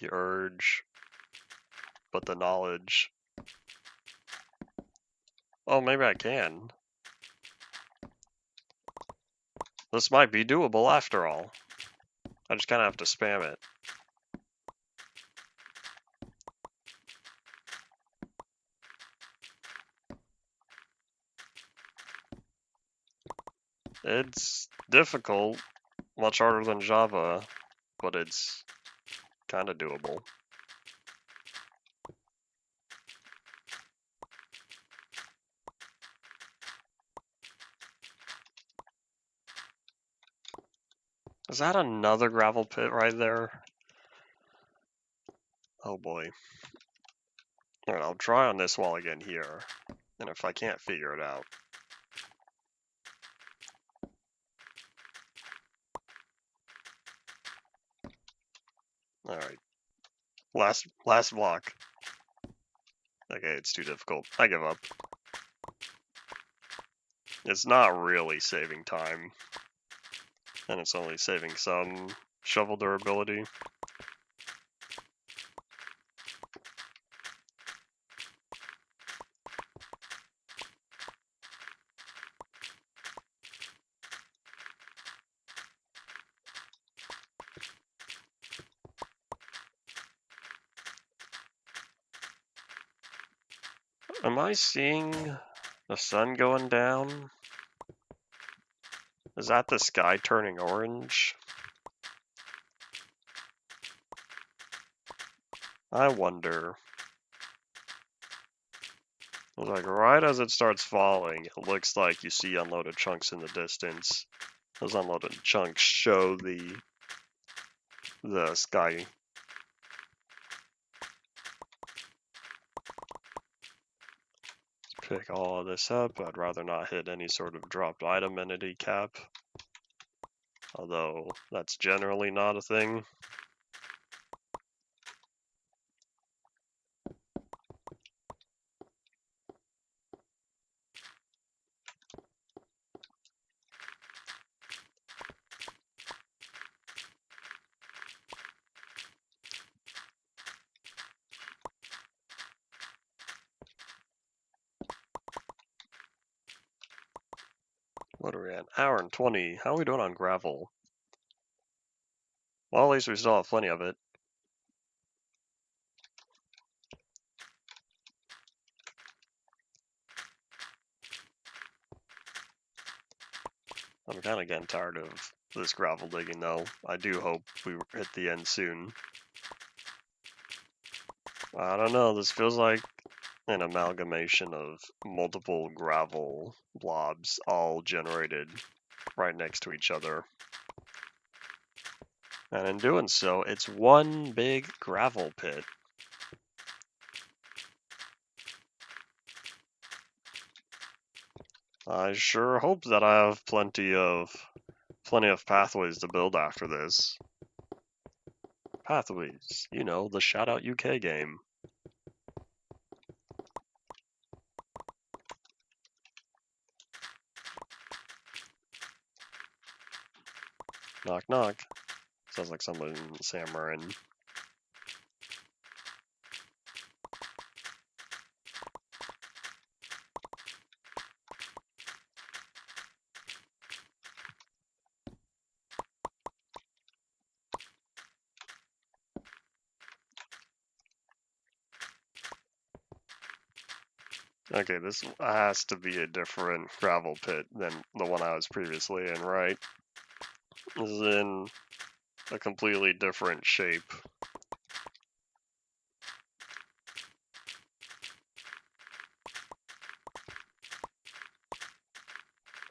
The urge, but the knowledge. Oh, maybe I can. This might be doable after all. I just kind of have to spam it. It's difficult, much harder than Java, but it's kind of doable. Is that another gravel pit right there? Oh boy. Alright, I'll try on this wall again here, and if I can't figure it out. Alright. Last block. Okay, it's too difficult. I give up. It's not really saving time. And it's only saving some shovel durability. Am I seeing the sun going down? Is that the sky turning orange? I wonder. Like right as it starts falling, it looks like you see unloaded chunks in the distance. Those unloaded chunks show the sky. Pick all of this up. I'd rather not hit any sort of dropped item entity cap. Although that's generally not a thing. What are we at? Hour and 20. How are we doing on gravel? Well, at least we still have plenty of it. I'm kind of getting tired of this gravel digging, though. I do hope we hit the end soon. I don't know, this feels like an amalgamation of multiple gravel blobs all generated right next to each other. And in doing so, it's one big gravel pit. I sure hope that I have plenty of pathways to build after this. Pathways, you know, the Shout Out UK game. Knock knock. Sounds like someone Samarin. Okay, this has to be a different gravel pit than the one I was previously in, right? This is in a completely different shape.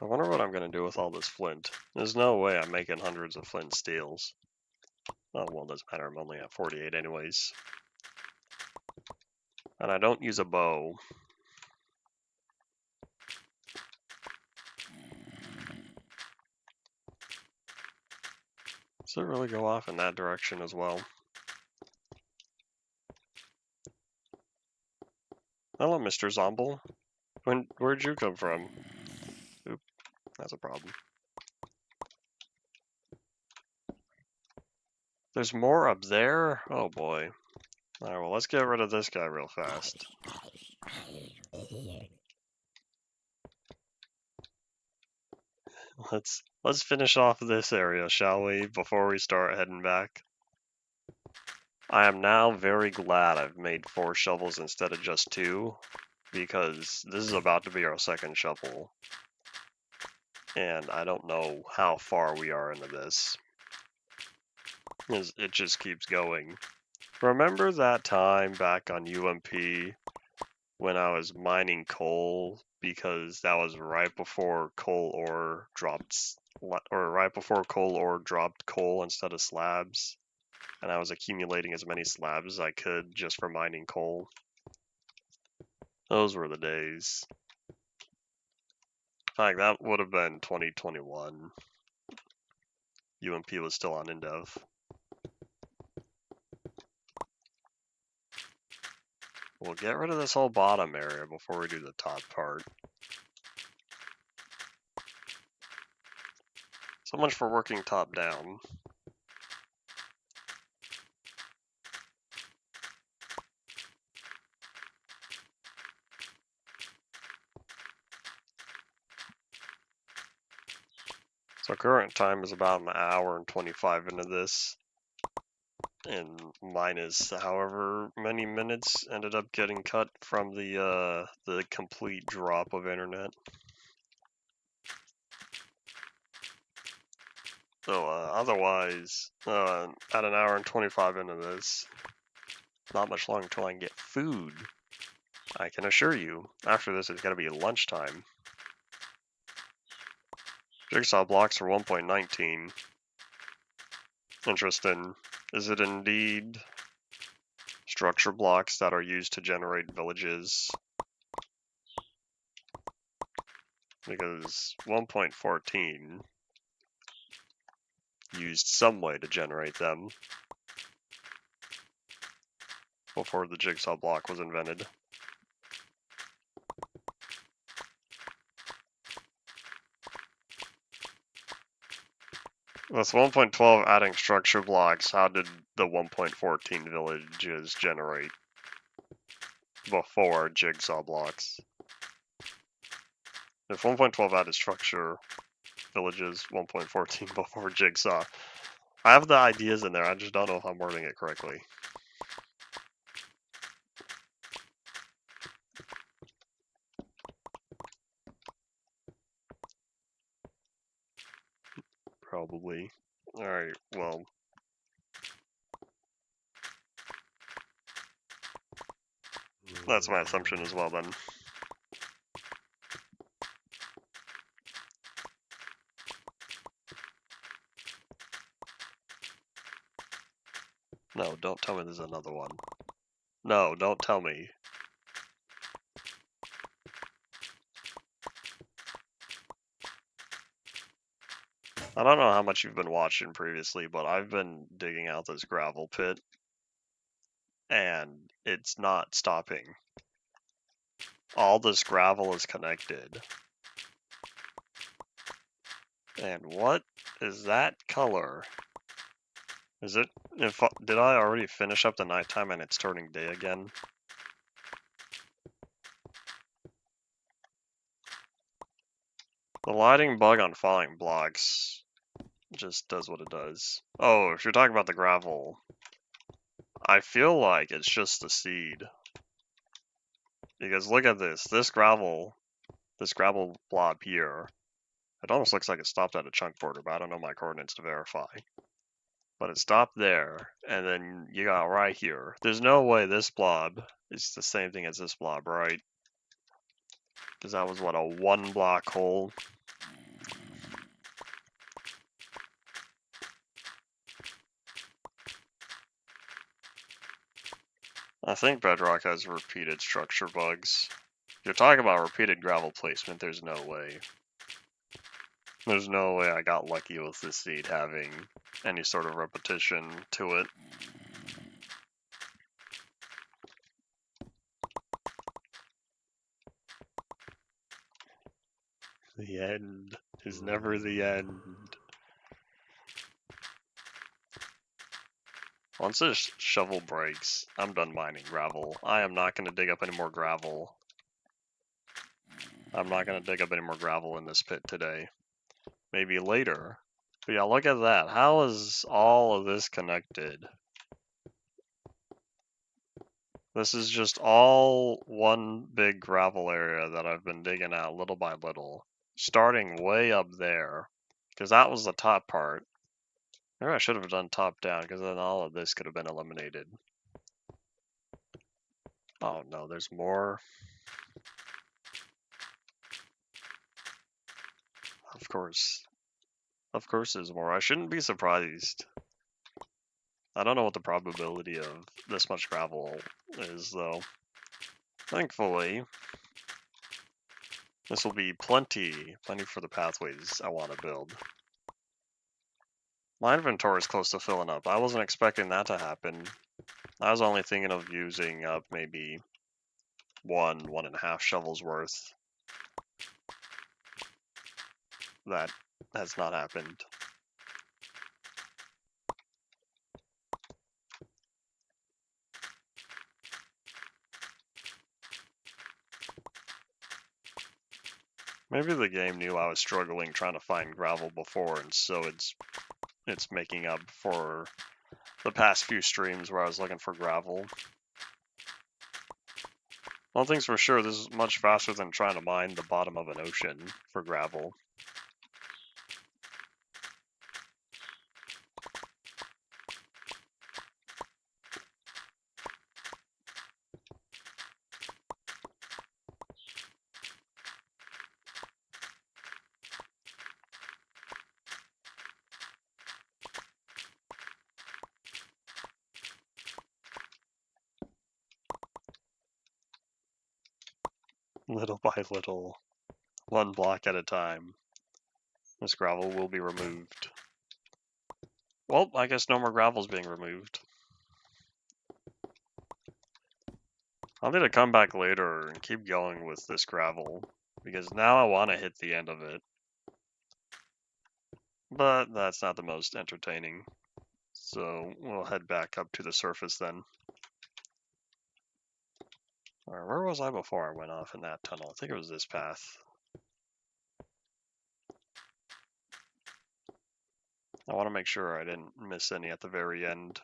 I wonder what I'm going to do with all this flint. There's no way I'm making hundreds of flint steels. Oh, well, it doesn't matter. I'm only at 48 anyways. And I don't use a bow. Does it really go off in that direction as well? Hello, Mr. Zomble. Where'd you come from? Oop, that's a problem. There's more up there? Oh boy. Alright, well, let's get rid of this guy real fast. Let's finish off this area, shall we, before we start heading back? I am now very glad I've made 4 shovels instead of just 2, because this is about to be our second shovel. And I don't know how far we are into this. It just keeps going. Remember that time back on UMP when I was mining coal, because that was right before coal ore dropped, or right before coal ore dropped coal instead of slabs, and I was accumulating as many slabs as I could just for mining coal. Those were the days. In fact, that would have been 2021. UMP was still on Indev. We'll get rid of this whole bottom area before we do the top part. So much for working top down. So current time is about an hour and 25 into this. And minus however many minutes ended up getting cut from the complete drop of internet. So otherwise, at an hour and 25 into this, not much longer until I can get food. I can assure you, after this it's going to be lunchtime. Jigsaw blocks are 1.19. Interesting. Is it indeed structure blocks that are used to generate villages? Because 1.14 used some way to generate them before the jigsaw block was invented. With 1.12 adding structure blocks, how did the 1.14 villages generate before jigsaw blocks? If 1.12 added structure villages, 1.14 before jigsaw. I have the ideas in there, I just don't know if I'm wording it correctly. probably. Alright, well. That's my assumption as well, then. No, don't tell me there's another one. No, don't tell me. I don't know how much you've been watching previously, but I've been digging out this gravel pit, and it's not stopping. All this gravel is connected. And what is that color? Is it, did I already finish up the nighttime and it's turning day again? The lighting bug on falling blocks just does what it does. Oh, if you're talking about the gravel, I feel like it's just the seed. Because look at this gravel blob here. It almost looks like it stopped at a chunk border, but I don't know my coordinates to verify. But it stopped there, and then you got right here. There's no way this blob is the same thing as this blob, right? Because that was, what, a 1 block hole? I think Bedrock has repeated structure bugs. If you're talking about repeated gravel placement, there's no way. There's no way I got lucky with this seed having any sort of repetition to it. The end is never the end. Once this shovel breaks, I'm done mining gravel. I am not going to dig up any more gravel. I'm not going to dig up any more gravel in this pit today. Maybe later. But yeah, look at that. How is all of this connected? This is just all one big gravel area that I've been digging out little by little. Starting way up there. Because that was the top part. Maybe I should have done top down, because then all of this could have been eliminated. Oh no, there's more. Of course. Of course there's more. I shouldn't be surprised. I don't know what the probability of this much gravel is, though. Thankfully, this will be plenty for the pathways I want to build. My inventory is close to filling up. I wasn't expecting that to happen. I was only thinking of using up maybe 1.5 shovels worth. That has not happened. Maybe the game knew I was struggling trying to find gravel before, and so it's making up for the past few streams where I was looking for gravel. One thing's for sure, this is much faster than trying to mine the bottom of an ocean for gravel. Little by little, 1 block at a time, this gravel will be removed. Well, I guess no more gravel's being removed. I'll need to come back later and keep going with this gravel, because now I want to hit the end of it. But that's not the most entertaining. So we'll head back up to the surface then. Alright, where was I before I went off in that tunnel? I think it was this path. I want to make sure I didn't miss any at the very end.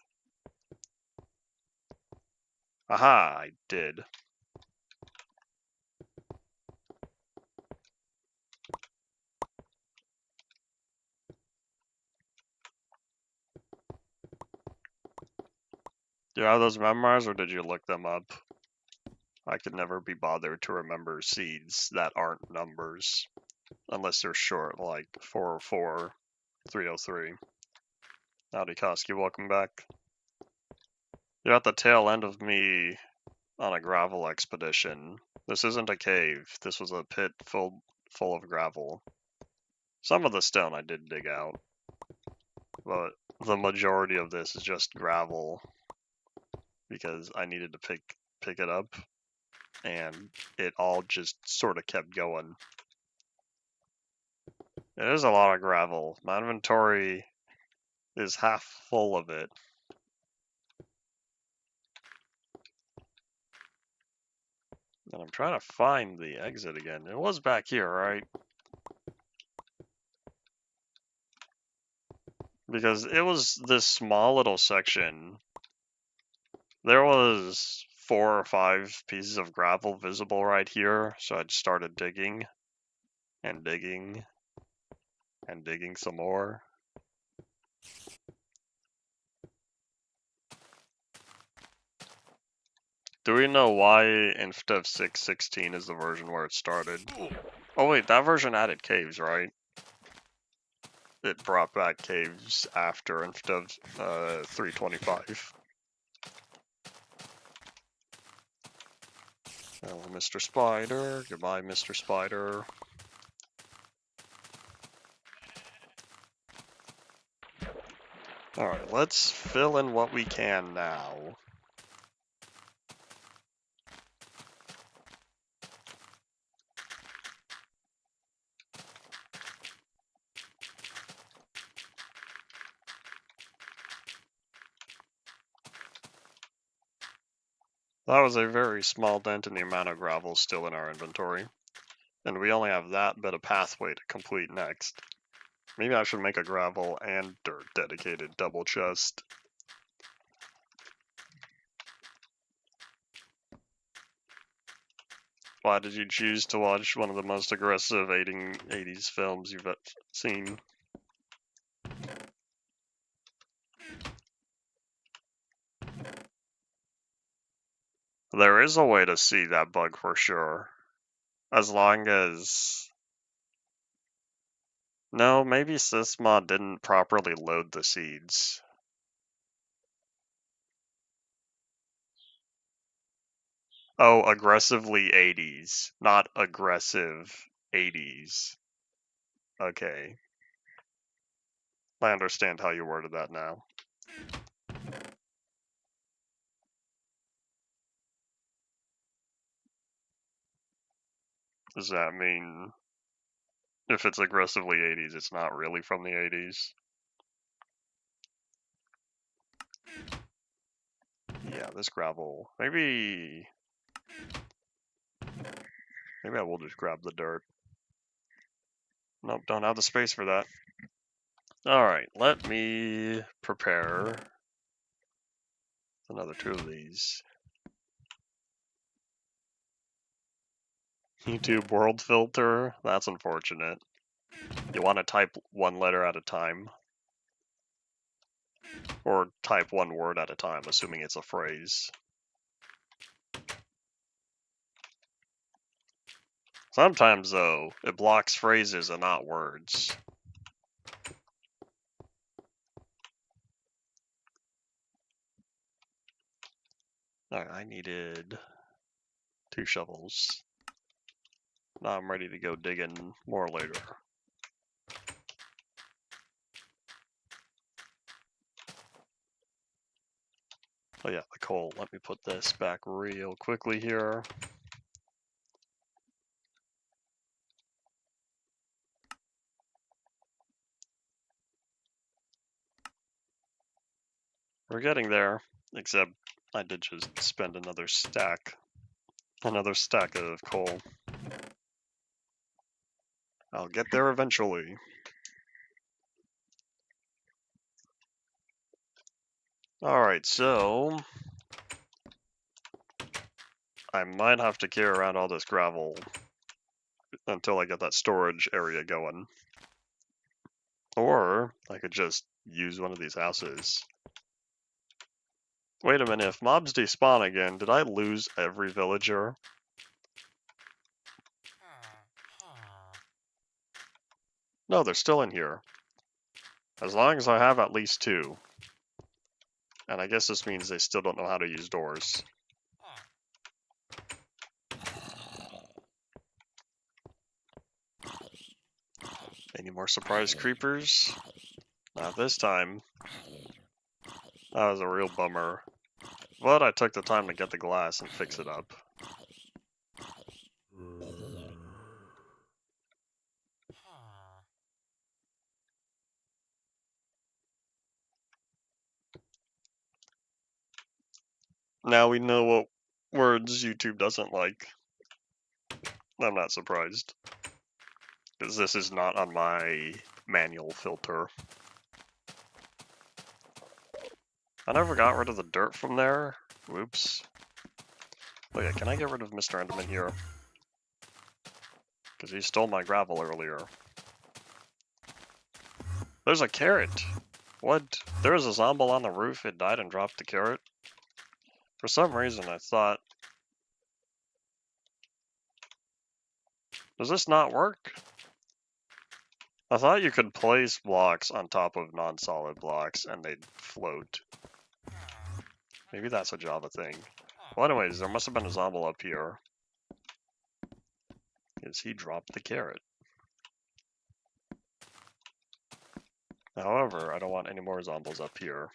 Aha, I did. Do you have those memorized, or did you look them up? I could never be bothered to remember seeds that aren't numbers, unless they're short, like 404, 303. Howdy, Koski, welcome back. You're at the tail end of me on a gravel expedition. This isn't a cave. This was a pit full of gravel. Some of the stone I did dig out, but the majority of this is just gravel because I needed to pick it up, and it all just sort of kept going. It is a lot of gravel. My inventory is half full of it. And I'm trying to find the exit again. It was back here, right? Because it was this small little section. There was 4 or 5 pieces of gravel visible right here, so I just started digging and digging and digging some more. Do we know why instead of 6.16 is the version where it started? Oh wait, that version added caves, right? It brought back caves after instead of 3.25. Oh, Mr. Spider. Goodbye, Mr. Spider. Alright, let's fill in what we can now. That was a very small dent in the amount of gravel still in our inventory. And we only have that bit of pathway to complete next. Maybe I should make a gravel and dirt dedicated double chest. Why did you choose to watch one of the most aggressive 80s films you've seen? There is a way to see that bug for sure. As long as... No, maybe Sysmod didn't properly load the seeds. Oh, aggressively 80s, not aggressive 80s. Okay. I understand how you worded that now. Does that mean if it's aggressively 80s, it's not really from the 80s? Yeah, this gravel. Maybe I will just grab the dirt. Nope, don't have the space for that. Alright, let me prepare another 2 of these. YouTube world filter? That's unfortunate. You want to type 1 letter at a time. Or type 1 word at a time, assuming it's a phrase. Sometimes, though, it blocks phrases and not words. Alright, I needed 2 shovels. Now I'm ready to go digging more later. Oh yeah, the coal. Let me put this back real quickly here. We're getting there, except I did just spend another stack of coal. I'll get there eventually. Alright, so I might have to carry around all this gravel until I get that storage area going. Or I could just use one of these houses. Wait a minute, if mobs despawn again, did I lose every villager? No, they're still in here. As long as I have at least 2. And I guess this means they still don't know how to use doors. Any more surprise creepers? Not this time. That was a real bummer. But I took the time to get the glass and fix it up. Now we know what words YouTube doesn't like. I'm not surprised. Because this is not on my manual filter. I never got rid of the dirt from there. Whoops. Oh yeah, can I get rid of Mr. Enderman here? Because he stole my gravel earlier. There's a carrot! What? There was a zombie on the roof, it died and dropped the carrot? For some reason I thought... Does this not work? I thought you could place blocks on top of non-solid blocks and they'd float. Maybe that's a Java thing. Well anyways, there must have been a zombie up here. Because he dropped the carrot. However, I don't want any more zombies up here.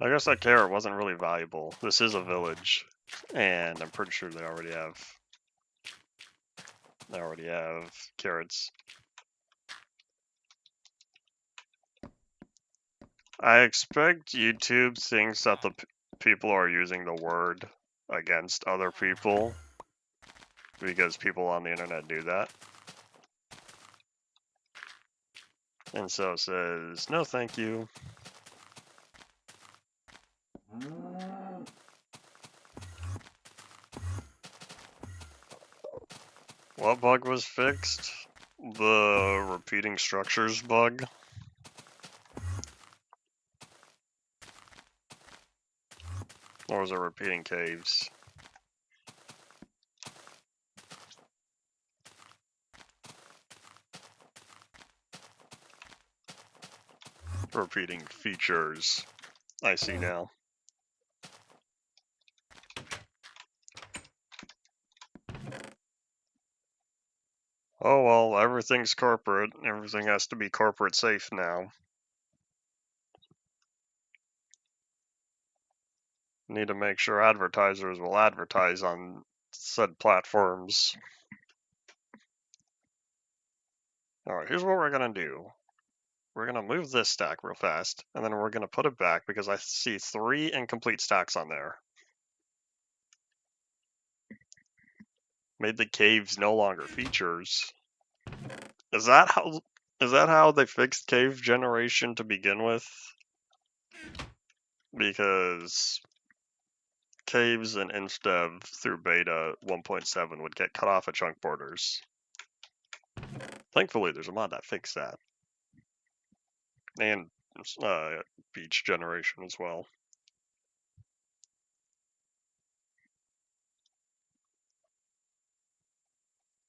I guess that carrot wasn't really valuable. This is a village, and I'm pretty sure they already have carrots. I expect YouTube thinks that the people are using the word against other people because people on the internet do that. And so it says, no thank you. What bug was fixed? The repeating structures bug. Or was it repeating caves? Repeating features. I see now. Oh well, everything's corporate. Everything has to be corporate safe now. Need to make sure advertisers will advertise on said platforms. Alright, here's what we're gonna do. We're gonna move this stack real fast, and then we're gonna put it back because I see 3 incomplete stacks on there. Made the caves no longer features. Is that how they fixed cave generation to begin with? Because caves and InstDev through beta 1.7 would get cut off at chunk borders. Thankfully, there's a mod that fixed that. And beach generation as well.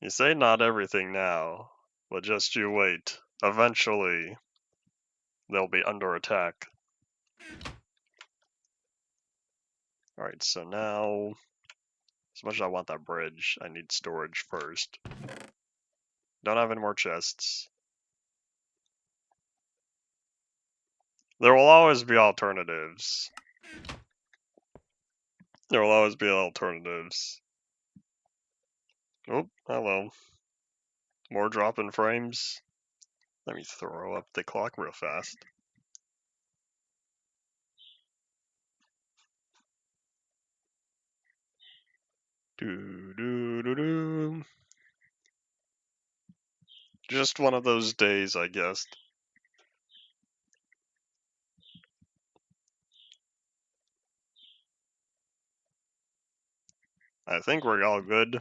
You say not everything now, but just you wait. Eventually, they'll be under attack. Alright, so now, as much as I want that bridge, I need storage first. Don't have any more chests. There will always be alternatives. There will always be alternatives. Oh, hello. More drop in frames. Let me throw up the clock real fast. Do. Just one of those days, I guess. I think we're all good.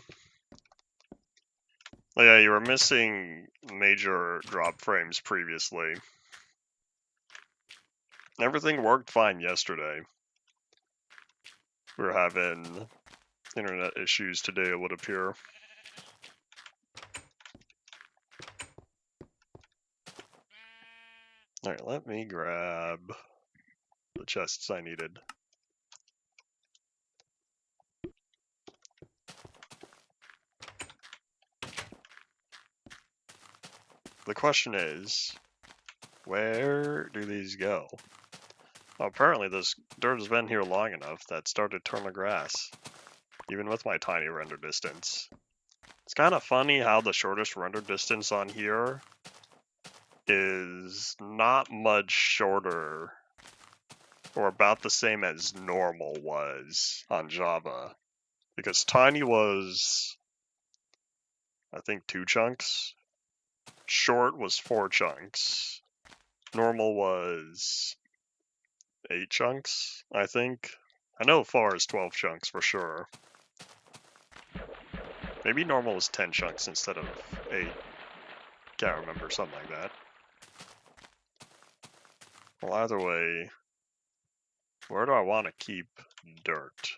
Oh, yeah, you were missing major drop frames previously. Everything worked fine yesterday. We were having internet issues today, it would appear. Alright, let me grab the chests I needed. The question is, where do these go? Well, apparently this dirt has been here long enough that it started to turn to grass, even with my tiny render distance. It's kind of funny how the shortest render distance on here is not much shorter, or about the same as normal was on Java. Because tiny was, I think, 2 chunks. Short was 4 chunks. Normal was 8 chunks, I think. I know far is 12 chunks for sure. Maybe normal was 10 chunks instead of 8. Can't remember, something like that. Well, either way, where do I want to keep dirt?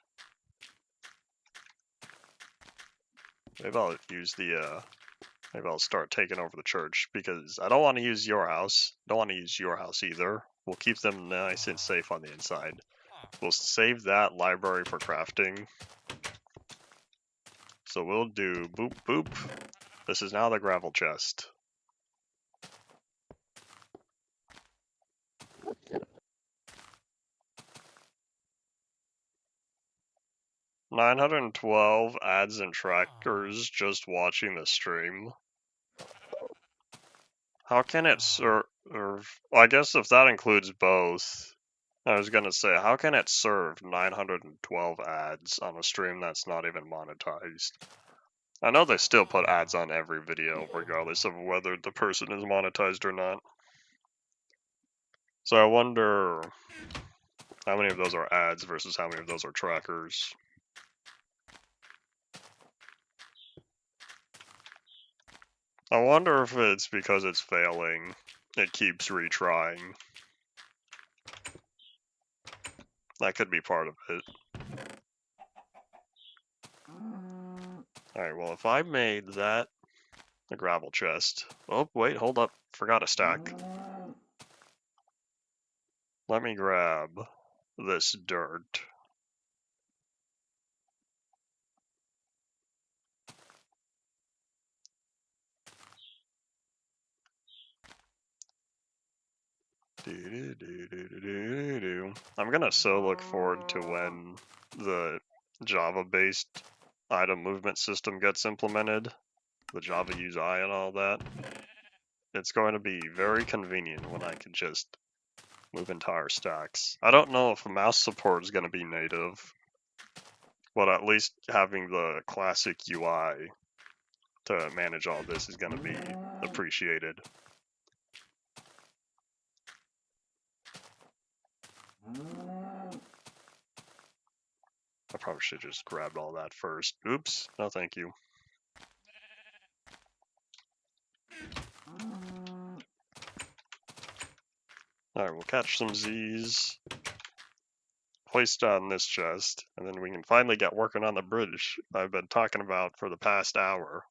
Maybe I'll use the, maybe I'll start taking over the church, because I don't want to use your house. Don't want to use your house either. We'll keep them nice and safe on the inside. We'll save that library for crafting. So we'll do boop boop. This is now the gravel chest. $912 ads and trackers just watching the stream. How can it serve? Well, I guess if that includes both, I was gonna say, how can it serve 912 ads on a stream that's not even monetized? I know they still put ads on every video, regardless of whether the person is monetized or not. So I wonder how many of those are ads versus how many of those are trackers. I wonder if it's because it's failing, it keeps retrying. That could be part of it. Alright, well, if I made that a gravel chest. Oh, wait, hold up. Forgot a stack. Let me grab this dirt. I'm gonna so look forward to when the Java-based item movement system gets implemented, the Java UI and all that. It's going to be very convenient when I can just move entire stacks. I don't know if mouse support is going to be native, but at least having the classic UI to manage all this is going to be appreciated. I probably should have just grabbed all that first. Oops, no thank you. Alright, we'll catch some Z's, place that in this chest, and then we can finally get working on the bridge I've been talking about for the past hour.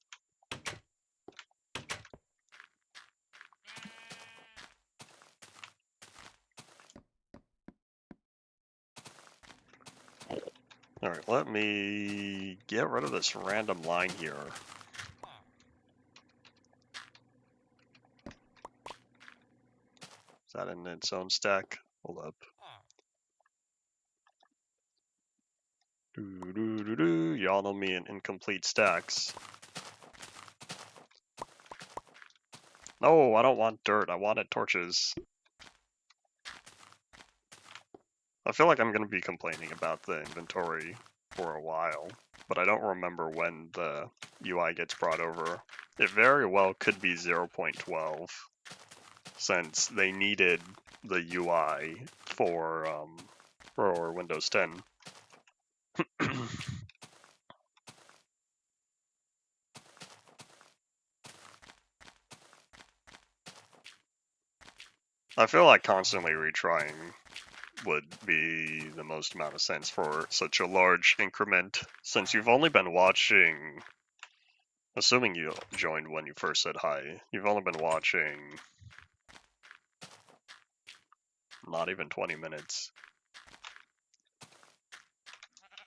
Alright, let me get rid of this random line here. Is that in its own stack? Hold up. Y'all know me in incomplete stacks. No, I don't want dirt. I wanted torches. I feel like I'm going to be complaining about the inventory for a while, but I don't remember when the UI gets brought over. It very well could be 0.12, since they needed the UI for Windows 10. I feel like constantly retrying would be the most amount of sense for such a large increment, since you've only been watching, assuming you joined when you first said hi, you've only been watching not even 20 minutes.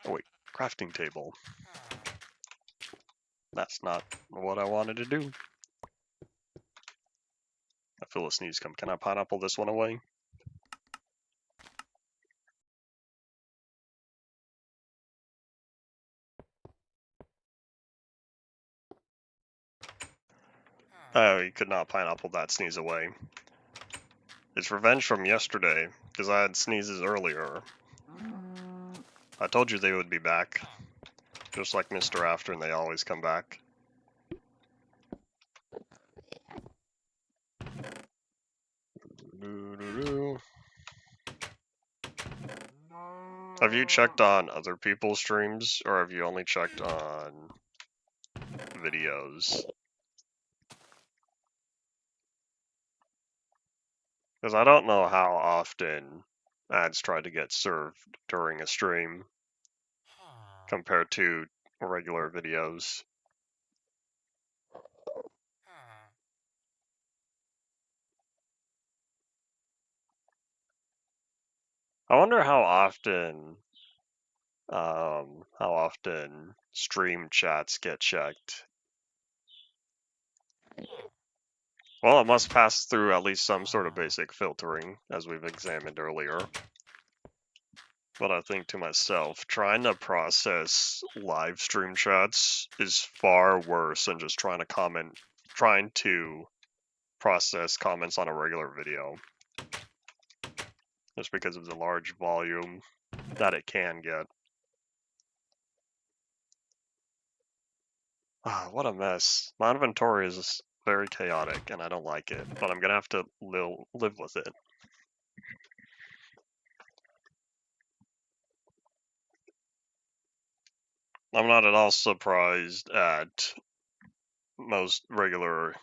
Oh wait, crafting table. That's not what I wanted to do. I feel a sneeze come. Can I pineapple this one away? Oh, you could not pineapple that sneeze away. It's revenge from yesterday, because I had sneezes earlier. I told you they would be back. Just like Mr. After, and they always come back. Have you checked on other people's streams, or have you only checked on videos? Because I don't know how often ads try to get served during a stream compared to regular videos. I wonder how often stream chats get checked. Well, it must pass through at least some sort of basic filtering, as we've examined earlier. But I think to myself, trying to process live stream chats is far worse than just trying to process comments on a regular video. Just because of the large volume that it can get. Ah, what a mess. My inventory is very chaotic and I don't like it, but I'm gonna have to live with it. I'm not at all surprised at most regular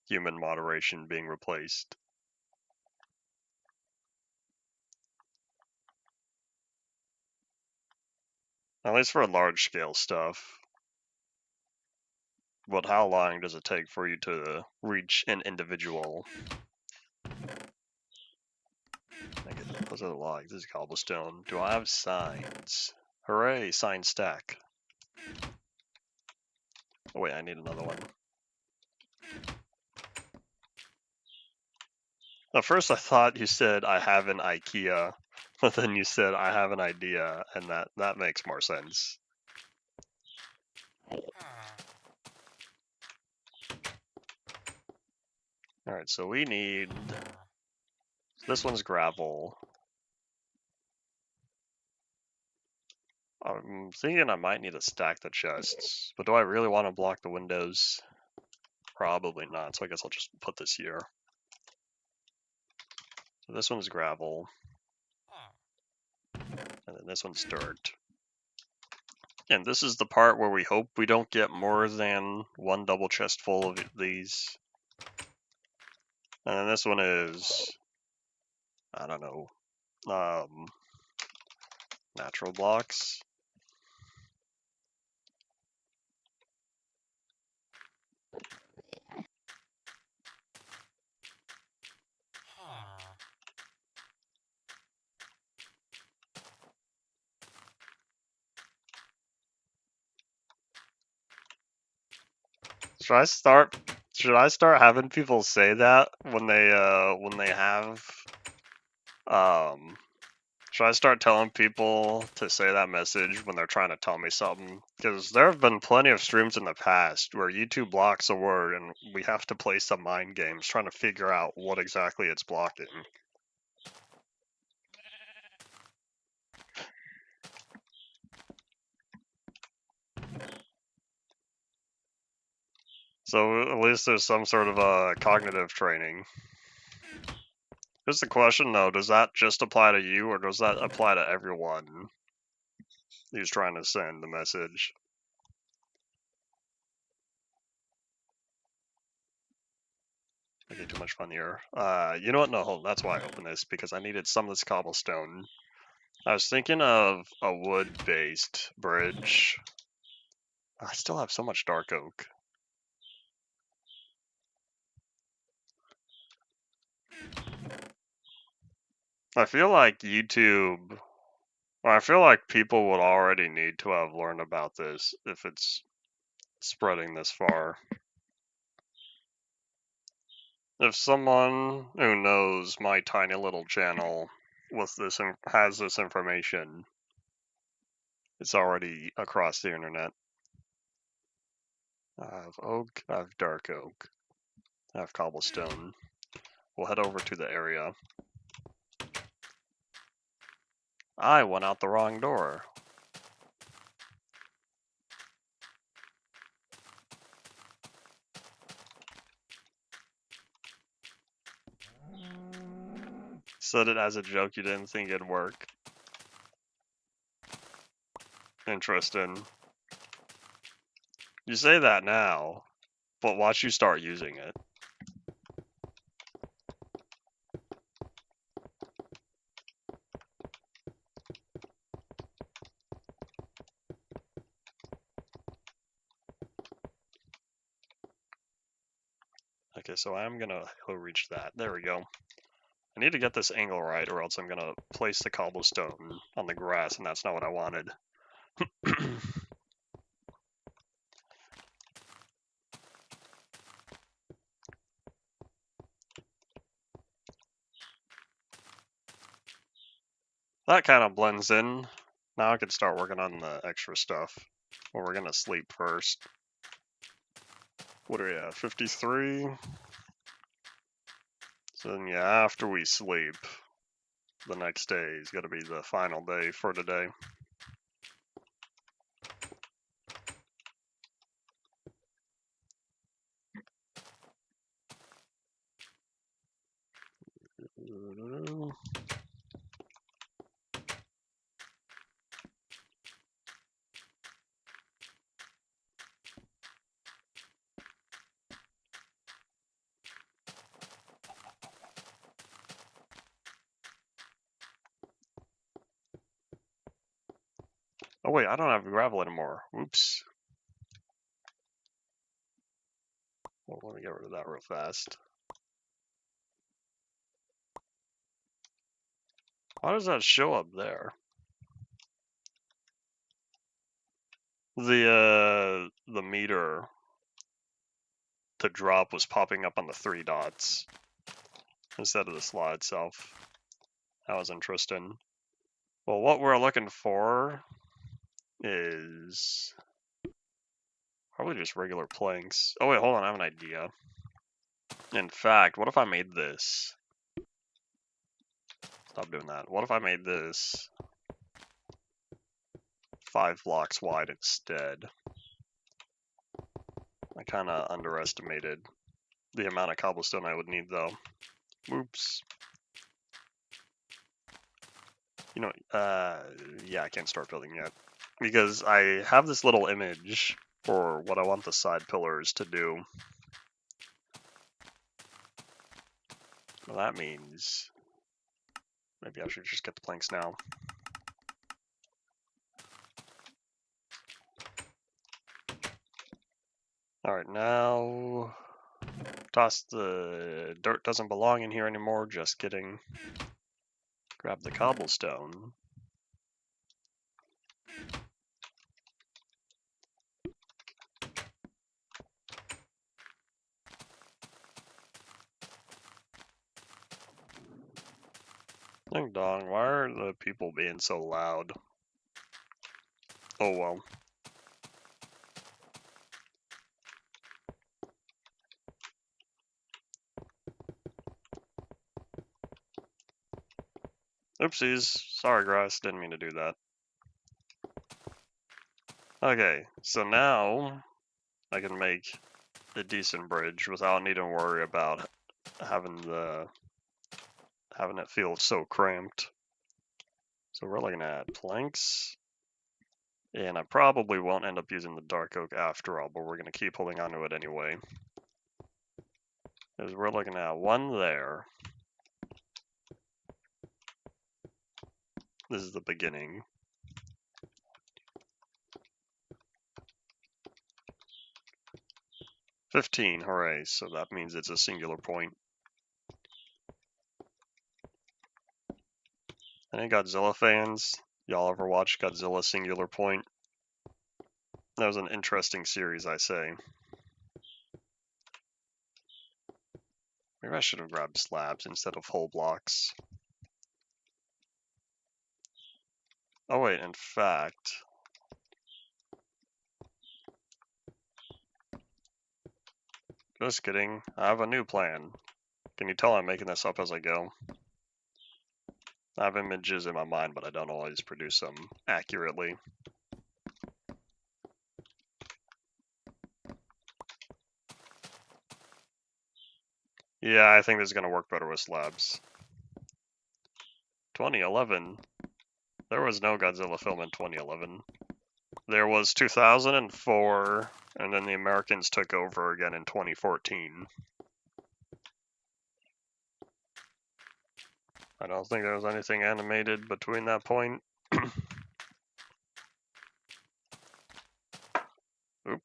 human moderation being replaced. At least for large scale stuff. But how long does it take for you to reach an individual? Those are the logs. This is cobblestone. Do I have signs? Hooray, sign stack. Oh wait, I need another one. At first I thought you said I have an IKEA, but then you said I have an idea, and that makes more sense. Alright, so we need... This one's gravel. I'm thinking I might need to stack the chests, but do I really want to block the windows? Probably not, so I guess I'll just put this here. So this one's gravel. And then this one's dirt. And this is the part where we hope we don't get more than one double chest full of these. And then this one is... I don't know. Natural blocks. Should I start having people say that when they have should I start telling people to say that message when they're trying to tell me something? Because there have been plenty of streams in the past where YouTube blocks a word and we have to play some mind games trying to figure out what exactly it's blocking. So at least there's some sort of cognitive training. Here's the question though, does that just apply to you or does that apply to everyone who's trying to send the message? Okay, too much fun here. You know what? No, hold on. That's why I opened this, because I needed some of this cobblestone. I was thinking of a wood-based bridge. I still have so much dark oak. I feel like YouTube, or I feel like people would already need to have learned about this if it's spreading this far. If someone who knows my tiny little channel with this has this information, it's already across the internet. I have oak, I have dark oak, I have cobblestone. We'll head over to the area. I went out the wrong door. Said it as a joke, you didn't think it'd work. Interesting. You say that now, but watch you start using it. Okay, so I'm gonna go reach that. There we go. I need to get this angle right, or else I'm gonna place the cobblestone on the grass, and that's not what I wanted. That kind of blends in. Now I can start working on the extra stuff. Well, we're gonna sleep first. What are we at? 53? So then, yeah, after we sleep, the next day is gonna be the final day for today. Oh wait, I don't have gravel anymore. Oops. Well, let me get rid of that real fast. Why does that show up there? The meter to drop was popping up on the 3 dots instead of the slot itself. That was interesting. Well, what we're looking for is probably just regular planks. Oh wait, hold on, I have an idea. In fact, what if I made this? Stop doing that. What if I made this 5 blocks wide instead? I kind of underestimated the amount of cobblestone I would need, though. Oops. You know, yeah, I can't start building yet. Because I have this little image for what I want the side pillars to do. Well, that means maybe I should just get the planks now. Alright, now toss the dirt, doesn't belong in here anymore, just kidding. Grab the cobblestone. Ding dong, why are the people being so loud? Oh well. Oopsies, sorry grass, didn't mean to do that. Okay, so now I can make a decent bridge without needing to worry about having it feel so cramped. So we're looking at planks, and I probably won't end up using the dark oak after all, but we're going to keep holding on to it anyway. Because we're looking at one there. This is the beginning. $15, hooray, so that means it's a singular point. Any Godzilla fans? Y'all ever watch Godzilla Singular Point? That was an interesting series, I say. Maybe I should have grabbed slabs instead of whole blocks. Oh wait, in fact... Just kidding, I have a new plan. Can you tell I'm making this up as I go? I have images in my mind, but I don't always produce them accurately. Yeah, I think this is going to work better with slabs. 2011? There was no Godzilla film in 2011. There was 2004, and then the Americans took over again in 2014. I don't think there was anything animated between that point. Oop.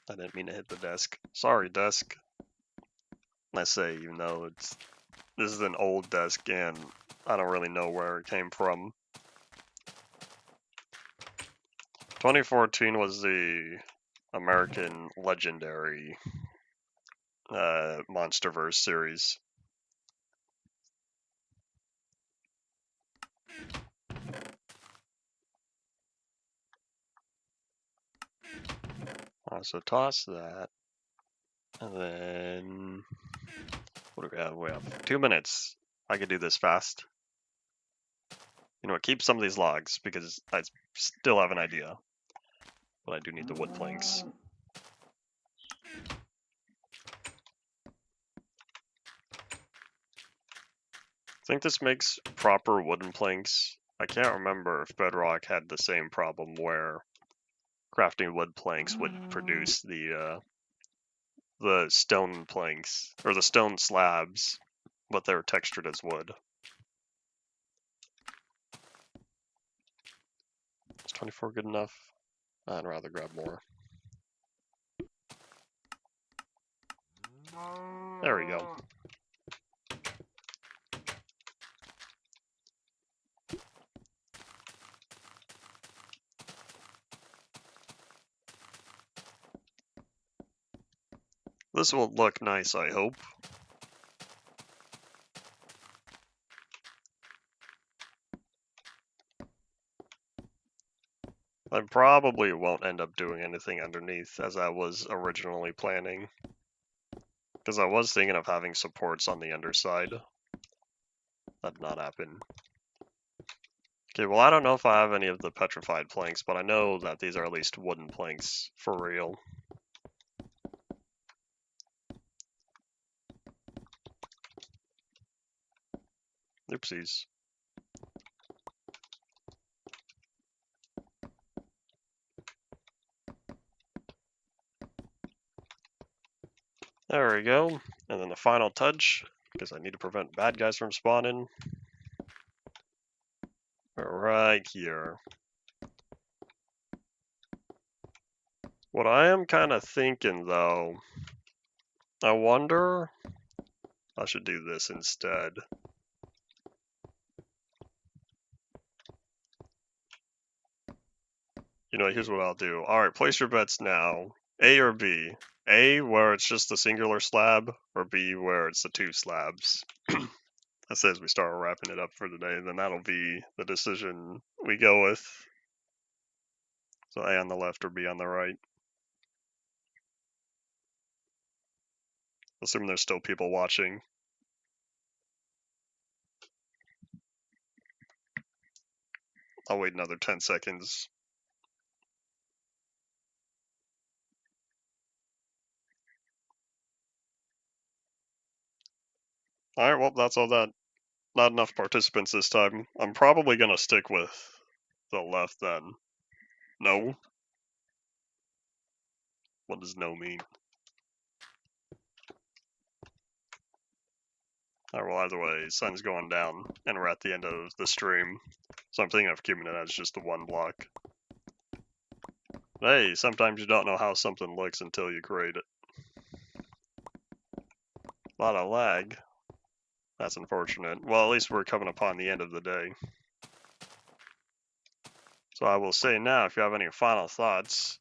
I didn't mean to hit the desk. Sorry, desk. I say, even though this is an old desk and I don't really know where it came from. 2014 was the American Legendary Monsterverse series. So toss that. And then... What do we have? We have 2 minutes. I could do this fast. You know what? Keep some of these logs because I still have an idea. But I do need the wood planks. I think this makes proper wooden planks. I can't remember if Bedrock had the same problem where crafting wood planks would produce the stone planks, or the stone slabs, but they're textured as wood. Is 24 good enough? I'd rather grab more. There we go. This will look nice, I hope. I probably won't end up doing anything underneath as I was originally planning. Because I was thinking of having supports on the underside. That did not happen. Okay, well I don't know if I have any of the petrified planks, but I know that these are at least wooden planks for real. Oopsies. There we go. And then the final touch, because I need to prevent bad guys from spawning. Right here. What I am kind of thinking though, I wonder, I should do this instead. You know, here's what I'll do. Alright, place your bets now. A or B? A, where it's just the singular slab, or B, where it's the 2 slabs? That says we start wrapping it up for the day, and then that'll be the decision we go with. So A on the left or B on the right. Assuming there's still people watching. I'll wait another 10 seconds. Alright, well, that's all that. Not enough participants this time. I'm probably gonna stick with the left then. No? What does no mean? Or well, either way, sun's going down, and we're at the end of the stream. So I'm thinking of keeping it as just the one block. Hey, sometimes you don't know how something looks until you create it. A lot of lag. That's unfortunate. Well, at least we're coming upon the end of the day. So I will say now, if you have any final thoughts,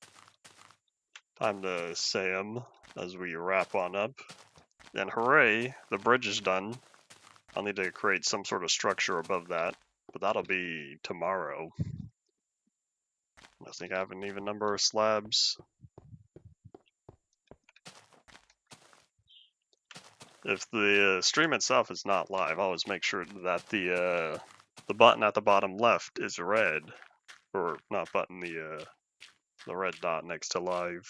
time to say them as we wrap on up. And hooray, the bridge is done. I'll need to create some sort of structure above that, but that'll be tomorrow. I think I have an even number of slabs. If the stream itself is not live, always make sure that the button at the bottom left is red, or not button, the red dot next to live.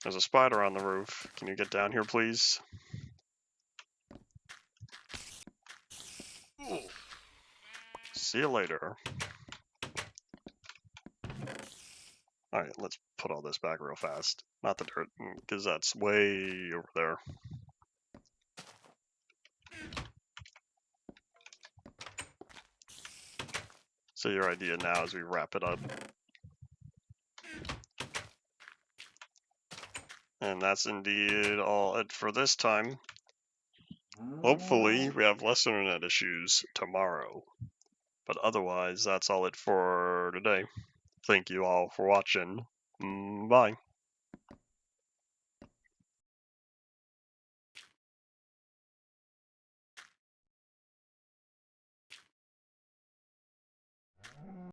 There's a spider on the roof. Can you get down here, please? See you later. Alright, let's put all this back real fast. Not the dirt, because that's way over there. So your idea now as we wrap it up. And that's indeed all it for this time. Hopefully we have less internet issues tomorrow. But otherwise, that's all it for today. Thank you all for watching. Bye.